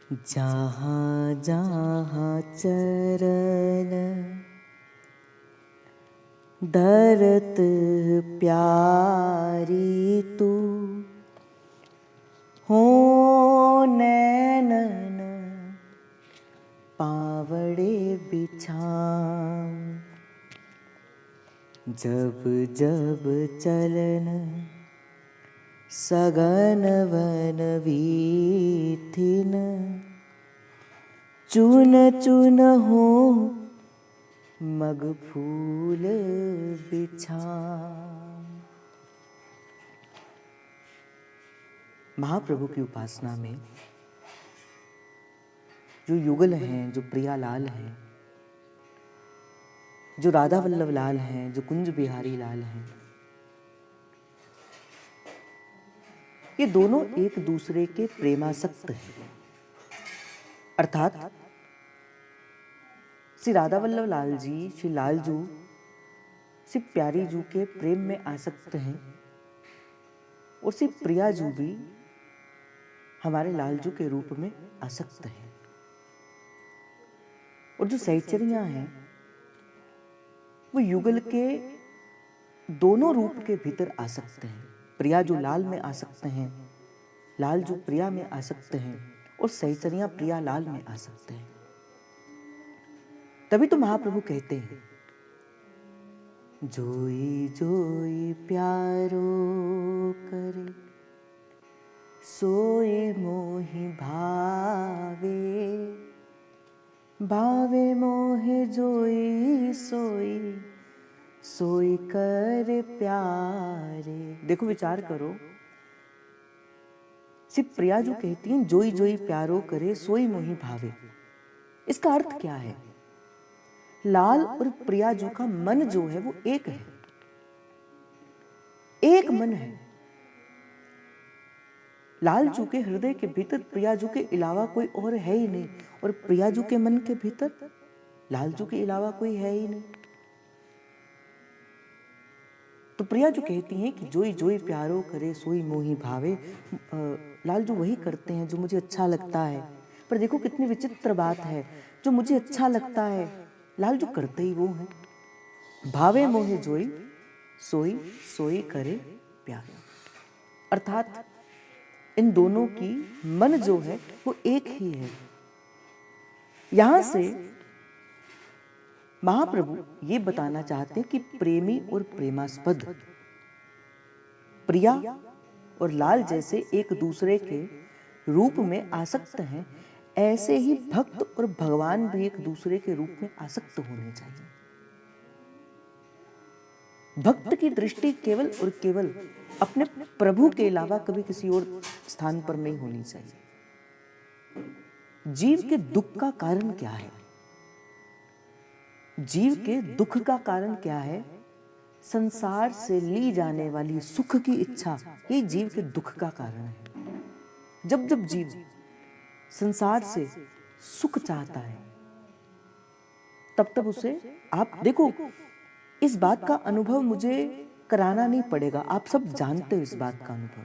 जहाँ जहाँ चरण धरत प्यारी तू हो नैनन पावड़े बिछाम। जब जब चलन सगन वन वीथिन चुन चुन हो मग फूल बिछाम। महाप्रभु की उपासना में जो युगल हैं, जो प्रियालाल हैं, जो राधा वल्लभ लाल हैं, जो कुंज बिहारी लाल हैं, ये दोनों एक दूसरे के प्रेमासक्त हैं। अर्थात श्री राधा वल्लभ लाल जी, श्री लालजू, श्री प्यारी जू के प्रेम में आसक्त हैं और श्री प्रियाजू भी हमारे लालजू के रूप में आसक्त हैं। और जो सहचरियां हैं वो युगल के दोनों रूप के भीतर आसक्त हैं। प्रिया जो लाल में आसक्त हैं, लाल जो प्रिया में आसक्त हैं, और सहचरियां प्रिया लाल में आसक्त हैं। तभी तो महाप्रभु कहते हैं, जोई जोई प्यारो करे सोई मोहि भावे, भावे मोहे जोई सोई सोई कर प्यारे। देखो विचार करो, सिर्फ प्रिया जो कहती हैं जोई जोई प्यारो करे सोई मोहि भावे, इसका अर्थ क्या है? लाल और प्रिया जू का मन जो है वो एक है, एक मन है। लाल जू के हृदय के भीतर प्रिया जू के अलावा कोई और है ही नहीं, और प्रिया जू के मन के भीतर लाल जू के अलावा कोई है ही नहीं। तो प्रिया जो कहती हैं कि जोई जोई प्यारो करे सोई मोहि भावे, लाल जो वही करते हैं जो मुझे अच्छा लगता है। पर देखो कितनी विचित्र बात है, जो मुझे अच्छा लगता है लाल जो करते ही वो हैं। भावे मोहे जोई सोई सोई करे प्यार। अर्थात इन दोनों की मन जो है वो एक ही है। यहां से महाप्रभु ये बताना चाहते हैं कि प्रेमी और प्रेमास्पद प्रिया और लाल जैसे एक दूसरे के रूप में आसक्त हैं, ऐसे ही भक्त और भगवान भी एक दूसरे के रूप में आसक्त होने चाहिए। भक्त की दृष्टि केवल और केवल अपने प्रभु के अलावा कभी किसी और स्थान पर नहीं होनी चाहिए। जीव के दुख का कारण क्या है? जीव के दुख का कारण क्या है? संसार से ली जाने वाली सुख की इच्छा, ये जीव के दुख का कारण है। जब जब जीव संसार से सुख चाहता है तब तब उसे, आप देखो इस बात का अनुभव मुझे कराना नहीं पड़ेगा, आप सब जानते हो इस बात का अनुभव।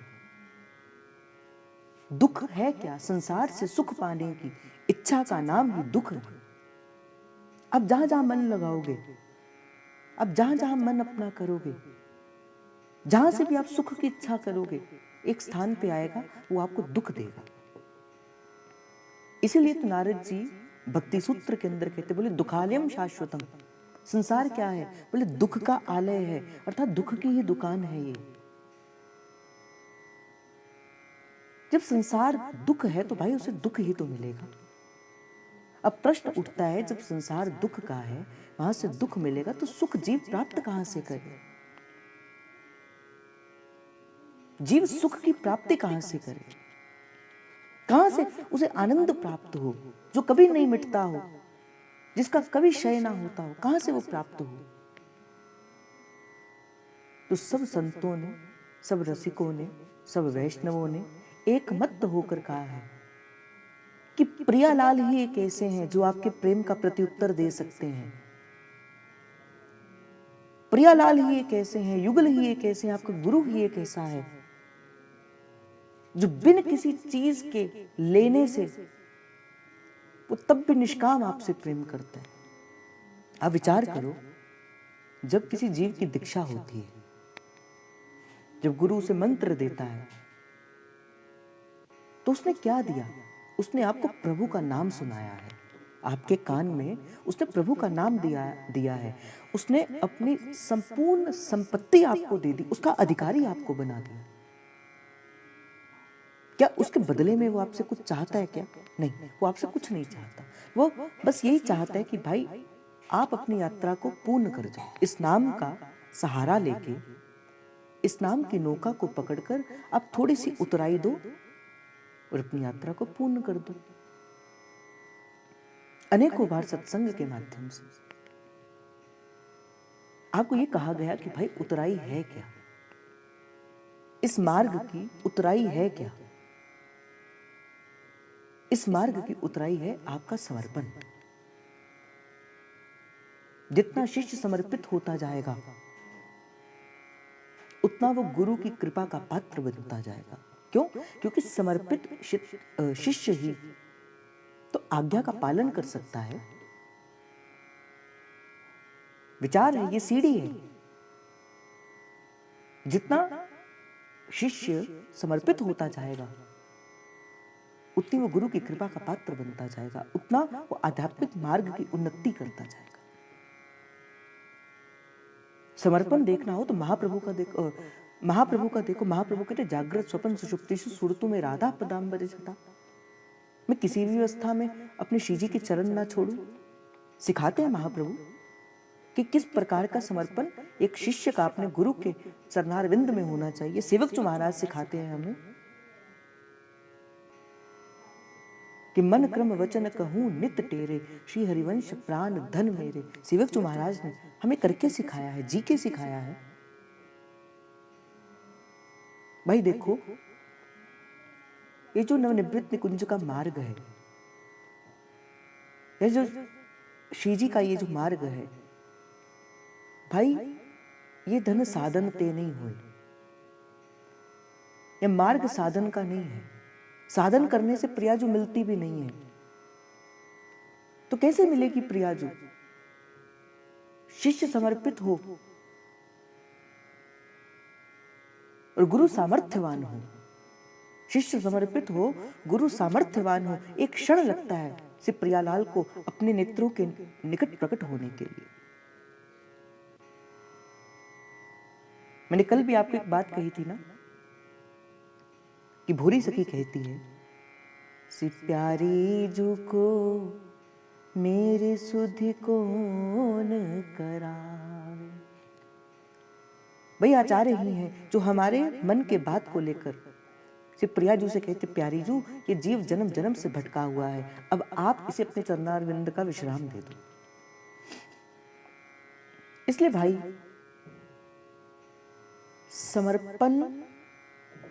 दुख है क्या? संसार से सुख पाने की इच्छा का नाम ही दुख है। अब जहां जहां मन लगाओगे, अब जहां जहां मन अपना करोगे, जहां से भी आप सुख की इच्छा करोगे, एक स्थान पे आएगा वो आपको दुख देगा। इसीलिए तो नारद जी भक्ति सूत्र के अंदर कहते, बोले दुखालयम शाश्वतम। संसार क्या है? बोले दुख का आलय है, अर्थात दुख की ही दुकान है ये। जब संसार दुख है तो भाई उसे दुख ही तो मिलेगा। अब प्रश्न उठता है, जब संसार दुख का है, वहां से दुख मिलेगा तो सुख जीव प्राप्त कहां से करे? जीव सुख की प्राप्ति कहां से करे? कहां से उसे आनंद प्राप्त हो जो कभी नहीं मिटता हो, जिसका कभी क्षय ना होता हो? कहां से वो प्राप्त हो? तो सब संतों ने, सब रसिकों ने, सब वैष्णवों ने एक मत होकर कहा है कि प्रियालाल ही एक ऐसे हैं जो आपके प्रेम का प्रत्युत्तर दे सकते हैं। प्रियालाल ही एक ऐसे हैं, युगल ही एक ऐसे हैं, आपका गुरु ही एक ऐसा है जो बिन किसी चीज के लेने से वो तब भी निष्काम आपसे प्रेम करता है। आप विचार करो, जब किसी जीव की दीक्षा होती है, जब गुरु उसे मंत्र देता है, तो उसने क्या दिया? उसने आपको प्रभु का नाम सुनाया है, आपके कान में उसने प्रभु का नाम दिया है। उसने अपनी संपूर्ण संपत्ति आपको दे दी, उसका अधिकारी आपको बना दिया। क्या उसके बदले में वो आपसे कुछ चाहता है क्या? नहीं, वो आपसे कुछ नहीं चाहता। वो बस यही चाहता है कि भाई आप अपनी यात्रा को पूर्ण कर जाओ। इस नाम का सहारा लेके, इस नाम की नौका को पकड़कर आप थोड़ी सी उतराई दो और अपनी यात्रा को पूर्ण कर दो। अनेकों बार सत्संग के माध्यम से आपको ये कहा गया कि भाई उतराई है क्या? इस मार्ग की उतराई है क्या? इस मार्ग की उतराई है आपका समर्पण। जितना शिष्य समर्पित होता जाएगा, उतना वो गुरु की कृपा का पात्र बनता जाएगा। क्यों? क्योंकि समर्पित शिष्य ही तो आज्ञा का पालन कर सकता है। विचार है, ये सीढ़ी है। जितना शिष्य समर्पित होता जाएगा, उतनी वो गुरु की कृपा का पात्र बनता जाएगा, उतना वो आध्यात्मिक मार्ग की उन्नति करता जाएगा। समर्पण देखना हो तो महाप्रभु का देखो। महाप्रभु कहते जागृत स्वप्न सुषुप्तिषु सुरतु में राधा पदाम्बरे सदा। मैं किसी भी अवस्था में अपने श्री जी के चरण ना छोड़ूं। सिखाते हैं महाप्रभु कि किस प्रकार का समर्पण एक शिष्य का अपने गुरु के चरणारविंद में होना चाहिए। सेवक जो महाराज सिखाते हैं हमें कि मन क्रम वचन कहूं नित टेरे, श्री हरिवंश प्राण धन मेरे। सेवक जो महाराज ने हमें करके सिखाया है, जी के सिखाया है। भाई देखो, ये जो नवनिवृत्त निकुंज का मार्ग है, ये जो श्री जी का ये जो मार्ग है, भाई ये धन साधन ते नहीं हुए। ये मार्ग साधन का नहीं है। साधन करने से प्रियाजू मिलती भी नहीं है। तो कैसे मिलेगी प्रियाजू? शिष्य समर्पित हो और गुरु सामर्थ्यवान हो। शिष्य समर्पित हो, गुरु सामर्थ्यवान हो। एक क्षण लगता है श्री प्रियालाल को अपने नेत्रों के निकट प्रकट होने के लिए। मैंने कल भी आपको एक बात कही थी ना कि भूरी सखी कहती है, सी प्यारी जू को मेरे सुधि कौन करावे। भाई आचार्य ही हैं जो हमारे मन के बात को लेकर श्री प्रियाजू से कहते, प्यारी जू ये जीव जन्म जन्म से भटका हुआ है, अब आप इसे अपने चरणारविंद का विश्राम दे दो। इसलिए भाई समर्पण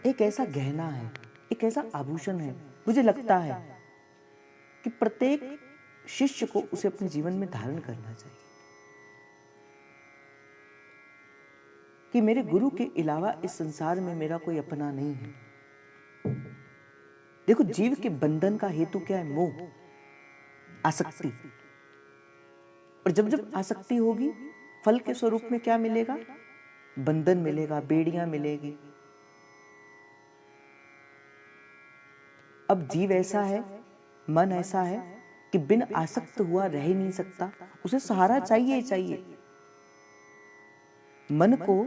एक ऐसा गहना है, एक ऐसा आभूषण है, मुझे लगता है कि प्रत्येक शिष्य को उसे अपने जीवन में धारण करना चाहिए कि मेरे गुरु के अलावा इस संसार में मेरा कोई अपना नहीं है। देखो, जीव के बंधन का हेतु क्या है? मोह, आसक्ति। और जब जब आसक्ति होगी, फल के स्वरूप में क्या मिलेगा? बंधन मिलेगा, बेड़ियां मिलेगी। अब जीव ऐसा है, मन ऐसा है कि बिन आसक्त हुआ रह ही नहीं सकता, उसे सहारा चाहिए ही चाहिए। मन को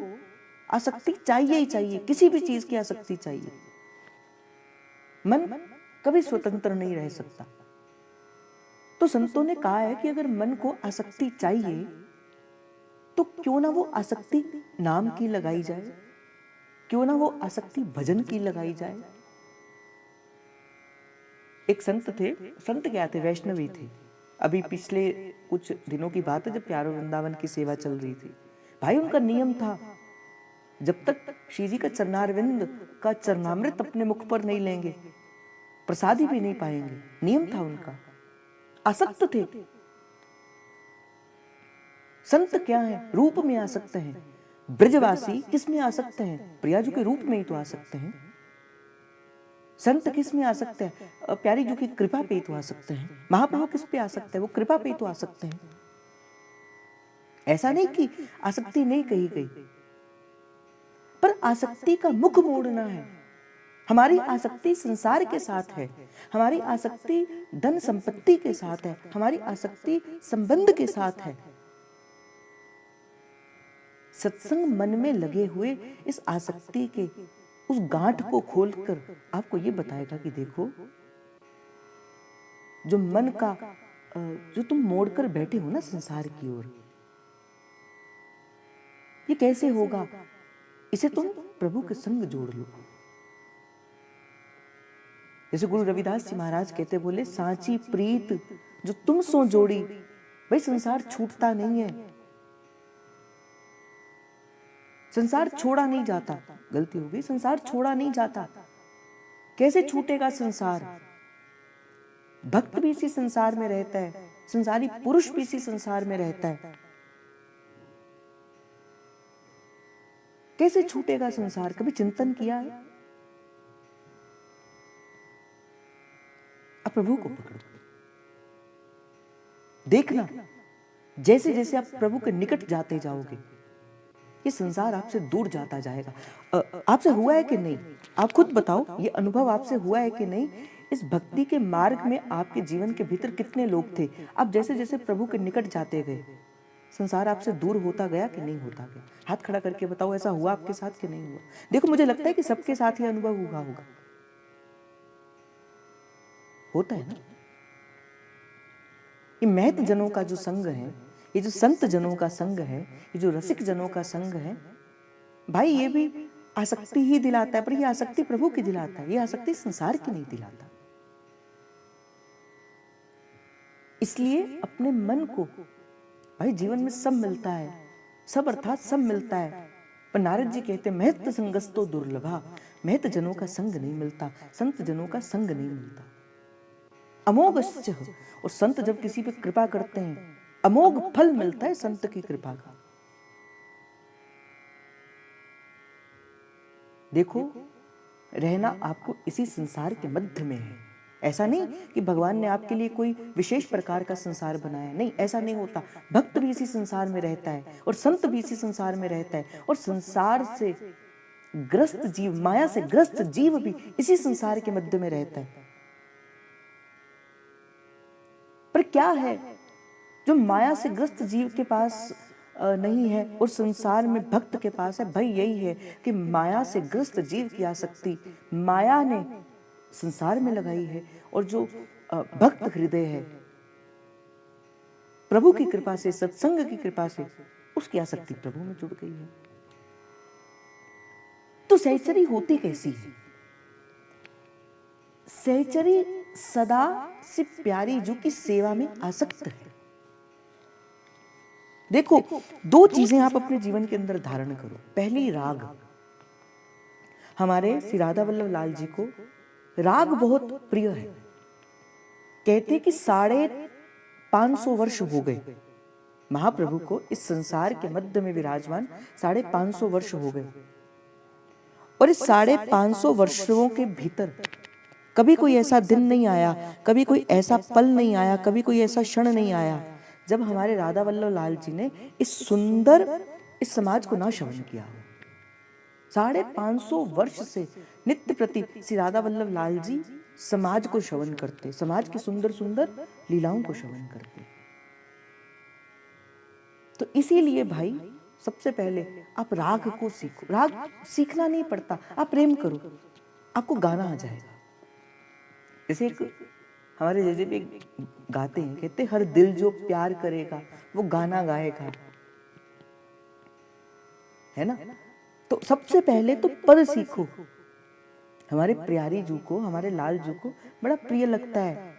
आसक्ति चाहिए ही चाहिए, किसी भी चीज की आसक्ति चाहिए। मन कभी स्वतंत्र नहीं रह सकता। तो संतों ने कहा है कि अगर मन को आसक्ति चाहिए तो क्यों ना वो आसक्ति नाम की लगाई जाए, क्यों ना वो आसक्ति भजन की लगाई जाए। एक संत थे, संत क्या थे, वैष्णवी थे। अभी पिछले कुछ दिनों की बात है जब प्यारो वृंदावन की सेवा चल रही थी। भाई उनका नियम था, जब तक श्री जी का चरणारविंद का चरणामृत अपने मुख पर नहीं लेंगे, प्रसादी भी नहीं पाएंगे। नियम था उनका, आसक्त थे। संत क्या है? रूप में आसक्त हैं। ब्रजवासी किस में आसक्त हैं? प्रियाजू के रूप में ही तो आसक्त हैं। संत किस में आ सकते हैं? प्यारी जो की कृपा पे ही तो आ सकते हैं। महाप्रभु किस पे आ सकते हैं? वो कृपा पे ही तो आ सकते हैं। ऐसा नहीं कि आसक्ति नहीं कही गई, पर आसक्ति का मुख मोड़ना है। हमारी आसक्ति संसार के साथ है, हमारी आसक्ति धन संपत्ति के साथ है, हमारी आसक्ति संबंध के साथ है। सत्संग मन में लगे हुए इस आसक्ति के उस गांठ को खोलकर आपको ये बताएगा कि देखो, जो मन का जो तुम मोड़कर बैठे हो ना संसार की ओर, ये कैसे होगा? इसे तुम प्रभु के संग जोड़ लो। जैसे गुरु रविदास जी महाराज कहते, बोले सांची प्रीत जो तुम सो जोड़ी। भाई संसार छूटता नहीं है, संसार छोड़ा नहीं जाता। गलती हो गई, संसार छोड़ा नहीं जाता। कैसे छूटेगा संसार? भक्त भी इसी संसार में रहता है, संसारी पुरुष भी इसी संसार में रहता है। कैसे छूटेगा संसार? कभी चिंतन किया है? आप प्रभु को पकड़ो, देखना जैसे जैसे आप प्रभु के निकट जाते जाओगे, ये संसार आपसे दूर जाता जाएगा। आपसे हुआ है कि नहीं? आप खुद बताओ, ये अनुभव आपसे हुआ है कि नहीं? इस भक्ति के मार्ग में आपके जीवन के भीतर कितने लोग थे? आप जैसे जैसे प्रभु के निकट जाते गए, संसार आपसे दूर होता गया कि नहीं होता गया? हाथ खड़ा करके बताओ, ऐसा हुआ आपके साथ कि नहीं हुआ? देखो, मुझे लगता है कि सबके साथ ये अनुभव हुआ होगा। होता है ना? ये महत जनों का जो संग है, ये जो संत जनों का संग है, ये जो रसिक जनों का संग है, भाई ये भी आसक्ति ही दिलाता है, पर ये आसक्ति प्रभु की दिलाता है, ये आसक्ति संसार की नहीं दिलाता। इसलिए अपने मन को, भाई जीवन में सब मिलता है, सब अर्थात सब मिलता है, पर नारद जी कहते महत संगस्तो दुर्लभा, महत जनों का संग नहीं मिलता, संत जनों का संग नहीं मिलता। अमोघश्च, और संत जब किसी पे कृपा करते हैं, अमोघ फल मिलता है संत की कृपा का। देखो, रहना आपको इसी संसार के मध्य में है। ऐसा नहीं कि भगवान ने आपके लिए कोई विशेष प्रकार का संसार बनाया, नहीं, ऐसा नहीं होता। भक्त भी इसी संसार में रहता है और संत भी इसी संसार में रहता है, और संसार से ग्रस्त जीव, माया से ग्रस्त जीव भी इसी संसार के मध्य में रहता है। पर क्या है जो माया से ग्रस्त जीव के पास नहीं है और संसार में भक्त के पास है? भाई यही है कि माया से ग्रस्त जीव की आसक्ति माया ने संसार में लगाई है, और जो भक्त हृदय है, प्रभु की कृपा से, सत्संग की कृपा से, उसकी आसक्ति प्रभु में जुड़ गई है। तो सहचरी होती कैसी है? सहचरी सदा से प्यारी, जो कि सेवा में आसक्त है। देखो, दो चीजें आप अपने जीवन के अंदर धारण करो। पहली, राग। हमारे श्री राधा वल्लभ लाल जी को राग बहुत प्रिय है। कहते कि 550 वर्ष हो गए महाप्रभु को इस संसार के मध्य में विराजमान, 550 वर्ष हो गए, और इस 550 वर्षों के भीतर कभी कोई ऐसा दिन नहीं आया, कभी कोई ऐसा पल नहीं आया, कभी कोई ऐसा क्षण नहीं आया जब हमारे राधा वल्लभ लाल जी ने इस सुंदर इस समाज को ना श्रवण किया। 550 वर्ष से नित्य प्रति श्री राधा वल्लभ लाल जी समाज को श्रवण करते, समाज की सुंदर सुंदर लीलाओं को श्रवण करते। तो इसीलिए भाई, सबसे पहले आप राग को सीखो। राग सीखना नहीं पड़ता, आप प्रेम करो, आपको गाना आ जाएगा। जैसे एक हमारे जैसे भी गाते हैं, कहते हर दिल जो प्यार करेगा वो गाना गाएगा, है ना? तो सबसे पहले तो पद सीखो। हमारे प्यारी जू को, हमारे लाल जू को बड़ा प्रिय लगता है।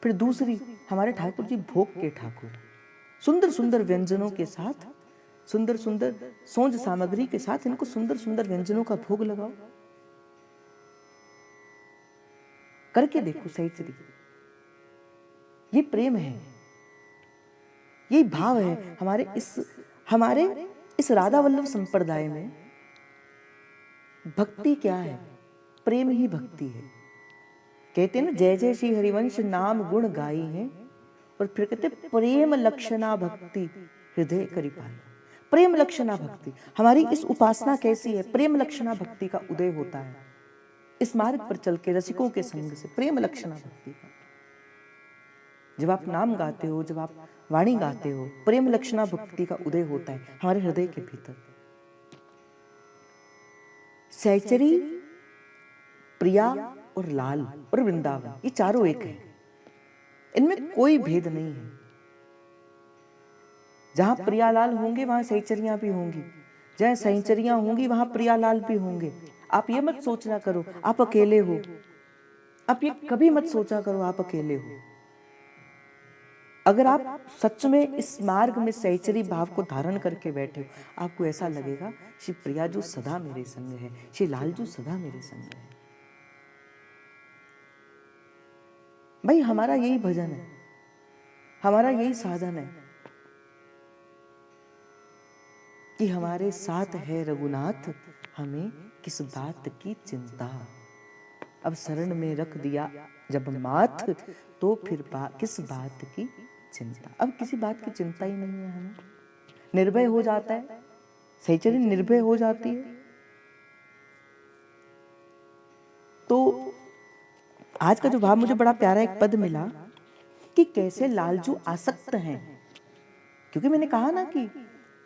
फिर दूसरी, हमारे ठाकुर जी भोग के ठाकुर, सुंदर सुंदर व्यंजनों के साथ, सुंदर सुंदर सोज सामग्री के साथ इनको सुंदर सुंदर व्यंजनों का भोग लगाओ। करके देखो सहचरी, ये प्रेम है, ये भाव है। हमारे इस राधा वल्लभ संप्रदाय में भक्ति क्या है? प्रेम ही भक्ति है। कहते हैं ना, जय जय श्री हरिवंश नाम गुण गाई है, और फिर कहते प्रेम लक्षणा भक्ति हृदय करी पाई। प्रेम लक्षणा भक्ति, हमारी इस उपासना कैसी है? प्रेम लक्षणा भक्ति का उदय होता है इस मार्ग पर चल के, रसिकों के संग से। प्रेम लक्षणा भक्ति का, जब आप नाम गाते हो, जब आप वाणी गाते हो, प्रेम लक्षणा भक्ति का उदय होता है हमारे हृदय के भीतर। सहचरी, प्रिया और लाल और वृंदावन, ये चारों एक है, इनमें कोई भेद नहीं है। जहां प्रियालाल होंगे वहां सहचरियां भी होंगी, जहां सहचरियां होंगी वहां प्रियालाल भी होंगे। आप ये मत सोचना करो आप अकेले हो, आप ये कभी मत सोचा करो आप अकेले हो। अगर आप सच में इस मार्ग में सहचरी भाव को धारण करके बैठे हो, आपको ऐसा लगेगा श्री प्रिया जो सदा मेरे संग है, श्री लाल जो सदा मेरे संग है। भाई हमारा यही भजन है, हमारा यही साधन है कि हमारे साथ है रघुनाथ, हमें किस बात की चिंता। अब शरण में रख दिया जब माथ, तो फिर किस बात की चिंता। अब किसी बात की चिंता ही नहीं है हमें, निर्भय हो जाता है, सहचरी निर्भय हो जाती है। तो आज का जो भाव मुझे बड़ा प्यारा एक पद मिला कि कैसे लालजू आसक्त हैं, क्योंकि मैंने कहा ना कि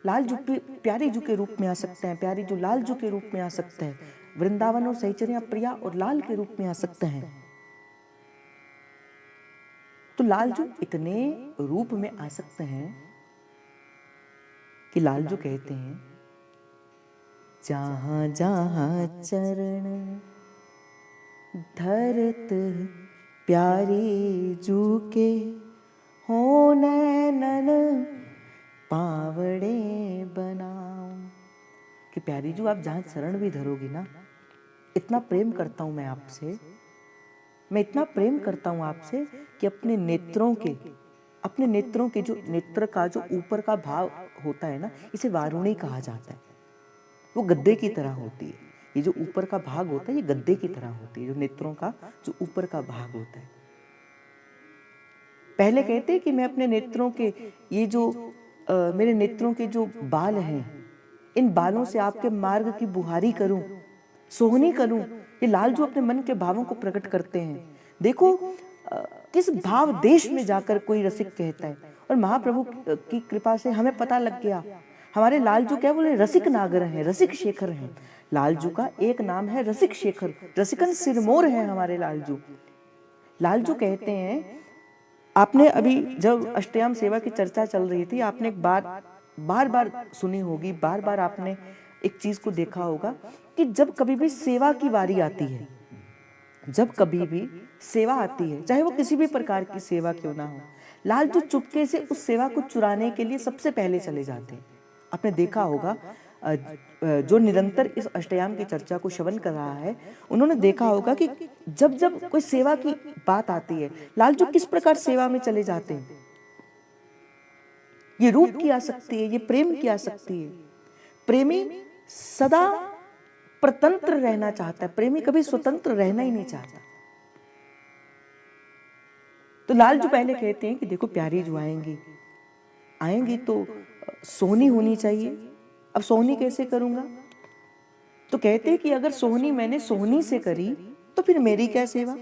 लालजू प्यारी जू के रूप में आ सकते हैं, प्यारी जो लालजू के रूप में आ सकते हैं, वृंदावन और सहचरियां प्रिया और लाल के रूप में आ सकते हैं। तो लालजू इतने रूप में आ सकते हैं कि लालजू कहते हैं, जहां जहां चरण धरत प्यारी जू के, हो नैनन पावड़े बनाओ। कि प्यारी जू आप जहां शरण भी धरोगी ना, इतना प्रेम करता हूं मैं आपसे, मैं इतना प्रेम करता हूं आपसे कि अपने नेत्रों के जो नेत्र का जो ऊपर का भाव होता है ना, इसे वारुणी कहा जाता है। वो गद्दे की तरह होती है, ये जो ऊपर का भाग होता है ये गद्दे की तरह होती है, जो नेत्रों का जो ऊपर का भाग होता है। पहले कहते हैं कि मैं अपने नेत्रों के ये जो मेरे नेत्रों के जो बाल हैं, इन बालों से आपके मार्ग की बुहारी करूं, सोहनी करूं। ये लालजू अपने मन के भावों को प्रकट करते हैं। देखो किस भाव देश में जाकर कोई रसिक कहता है, और महाप्रभु की कृपा से हमें पता लग गया, हमारे लालजू क्या बोले, रसिक नागर हैं, रसिक शेखर हैं। लालजू का एक नाम है रसिक शेखर, रसिकन सिरमौर है हमारे लालजू। लालजू कहते हैं, आपने अभी जब अष्टयाम सेवा की चर्चा चल रही थी, आपने एक बात बार बार सुनी होगी, बार बार आपने एक चीज को देखा होगा कि जब कभी भी सेवा की बारी आती है, जब कभी भी सेवा आती है, चाहे वो किसी भी प्रकार की सेवा क्यों ना हो, लालजू चुपके से उस सेवा को चुराने के लिए सबसे पहले चले जाते हैं। आपने देखा होगा जो निरंतर इस अष्टयाम की चर्चा को श्रवण कर रहा है, उन्होंने देखा होगा कि जब जब कोई सेवा की बात आती है, लालजू किस प्रकार सेवा में चले जाते हैं। ये रूप की आसक्ति है, ये प्रेम की आसक्ति है। प्रेमी सदा प्रतंत्र रहना चाहता है, प्रेमी कभी स्वतंत्र रहना ही नहीं चाहता। तो लालजू पहले कहते हैं कि देखो प्यारी जो आएंगी तो सोहनी होनी चाहिए। अब सोहनी कैसे करूंगा? तो कहते हैं कि अगर सोहनी मैंने सोहनी से करी तो फिर मेरी क्या सेवा।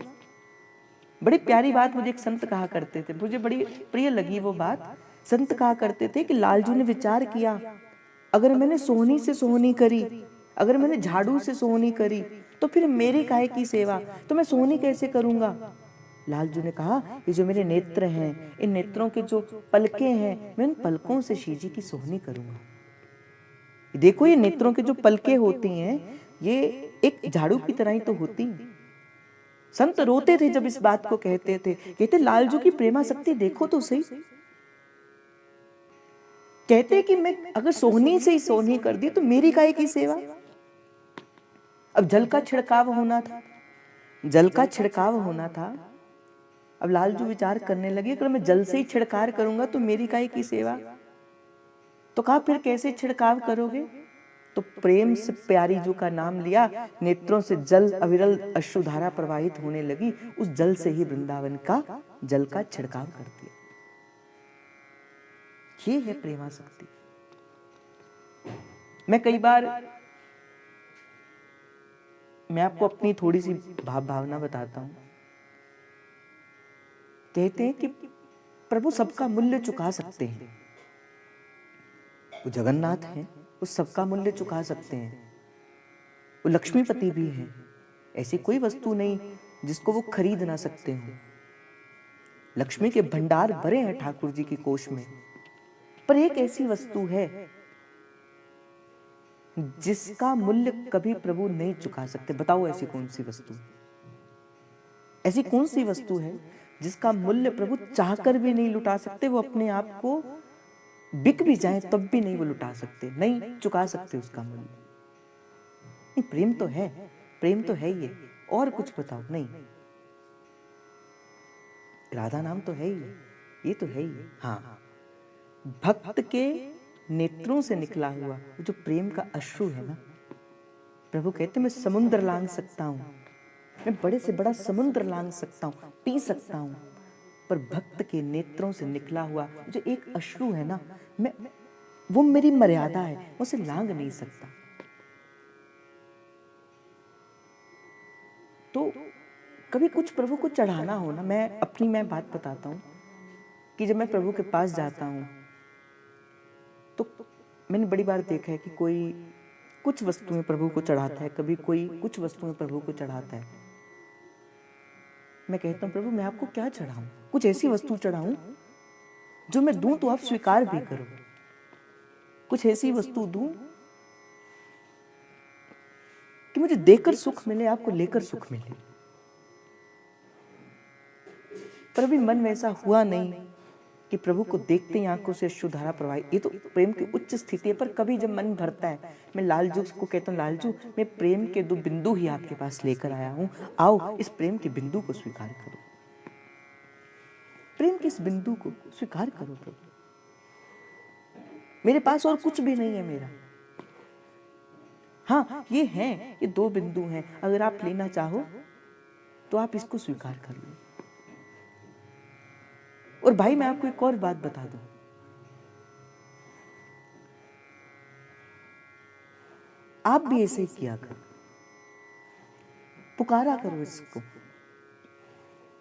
बड़ी प्यारी बात मुझे एक संत कहा करते थे, मुझे बड़ी प्रिय लगी वो बात। संत कहा करते थे कि लालजू ने विचार किया, अगर मैंने सोहनी से सोहनी करी, अगर मैंने झाड़ू से सोहनी करी, तो फिर मेरी काहे की सेवा, तो मैं सोहनी कैसे करूंगा। लालजू ने कहा, ये जो मेरे नेत्र हैं, इन नेत्रों के जो पलके हैं, मैं इन पलकों से श्री जी की सोहनी करूंगा। देखो ये नेत्रों के जो पलके होती हैं, ये एक झाड़ू की तरह ही तो होती हैं। संत रोते थे जब इस बात को कहते थे, कहते लालजू की प्रेमाशक्ति देखो तो सही। कहते कि मैं अगर सोहनी से ही सोहनी कर दी तो मेरी काहे की सेवा। अब जल का छिड़काव होना था, जल का छिड़काव होना था। अब लालजू विचार करने लगे, अगर मैं जल से ही छिड़काव करूंगा तो मेरी काहे की सेवा। तो कहा फिर कैसे छिड़काव करोगे। तो प्रेम से प्यारी जो का नाम लिया, नेत्रों से जल अविरल अश्रुधारा प्रवाहित होने लगी। उस जल से ही वृंदावन का जल का छिड़काव कर दिया। ये है प्रेमासक्ति। मैं कई बार मैं आपको अपनी थोड़ी सी भावना बताता हूं। कहते हैं कि प्रभु सबका मूल्य चुका सकते हैं। वो जगन्नाथ हैं, वो सबका मूल्य चुका सकते हैं। वो लक्ष्मीपति भी हैं। ऐसी कोई वस्तु नहीं जिसको वो खरीद ना सकते हो। लक्ष्मी के भंडार भरे हैं ठाकुर जी की कोष में, पर एक ऐसी वस्तु है जिसका मूल्य कभी प्रभु नहीं चुका सकते। बताओ ऐसी कौन सी वस्तु? ऐसी कौन सी वस्तु है जिसका मूल्य प्रभु चाहकर भी नहीं लुटा सकते? वो अपने आप को बिक भी जाए तब भी नहीं वो लुटा सकते, नहीं चुका सकते उसका मूल्य। प्रेम तो है, प्रेम तो है ये। और कुछ बताओ? नहीं, राधा नाम तो है ही, ये तो है ही। हाँ, भक्त के नेत्रों से निकला हुआ जो प्रेम का अश्रु है ना, प्रभु कहते मैं समुद्र लांघ सकता हूं, मैं बड़े से बड़ा समुद्र लांघ सकता हूं, पी सकता हूं, पर भक्त के नेत्रों से निकला हुआ जो एक अश्रु है ना, वो मेरी मर्यादा है, उसे लांघ नहीं सकता। तो कभी कुछ प्रभु को चढ़ाना हो ना, मैं बात बताता हूं कि जब मैं प्रभु के पास जाता हूं तो मैंने बड़ी बार देखा है कि कोई कुछ वस्तुएं प्रभु को चढ़ाता है, कभी कोई कुछ वस्तुएं प्रभु को चढ़ाता है। मैं कहता हूं प्रभु मैं आपको क्या चढ़ाऊं? कुछ ऐसी वस्तु चढ़ाऊं जो मैं दूं तो आप स्वीकार भी करो। कुछ ऐसी वस्तु दूं कि मुझे देकर सुख मिले, आपको लेकर सुख मिले। पर अभी मन वैसा हुआ नहीं कि प्रभु को देखते ही आंखों से अश्रुधारा प्रवाहित। ये तो प्रेम की उच्च स्थिति है। पर कभी जब मन भरता है, मैं लालजू को कहता हूँ, लालजू मैं प्रेम के 2 बिंदु ही आपके पास लेकर आया हूँ, आओ इस प्रेम के बिंदु को स्वीकार करो। प्रेम के इस बिंदु को स्वीकार करो प्रभु। मेरे पास और कुछ भी नहीं है मेरा। हाँ, ये हैं, ये 2 बिंदु हैं। अगर आप लेना चाहो तो आप इसको स्वीकार कर लो। और भाई मैं आपको एक और बात बता दूं, आप भी ऐसे ही किया करो, पुकारा करो इसको।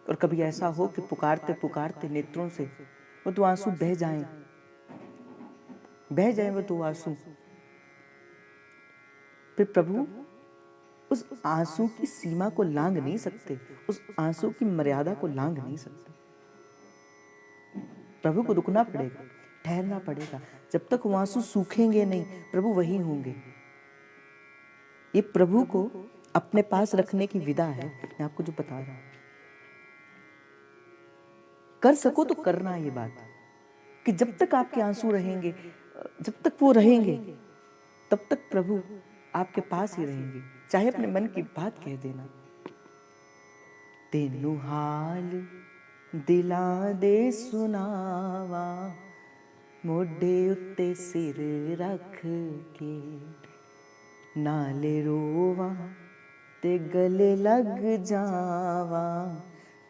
और कभी ऐसा हो कि पुकारते पुकारते नेत्रों से वो 2 आंसू बह जाएं वो 2 आंसू, फिर प्रभु उस आंसू की सीमा को लांघ नहीं सकते, उस आंसू की मर्यादा को लांघ नहीं सकते। प्रभु को रुकना पड़ेगा, ठहरना पड़ेगा। जब तक वो आंसू सूखेंगे नहीं, प्रभु वहीं होंगे। ये प्रभु को अपने पास रखने की विधा है। मैं आपको जो बता रहा हूं, कर सको तो करना ये बात कि जब तक आपके आंसू रहेंगे, जब तक वो रहेंगे, तब तक प्रभु आपके पास ही रहेंगे। चाहे अपने मन की बात कह देना, तेनू हाल दिला दे सुनावा, मोढे उत्ते सिर रख के, नाले रोवा ते गले लग जावा,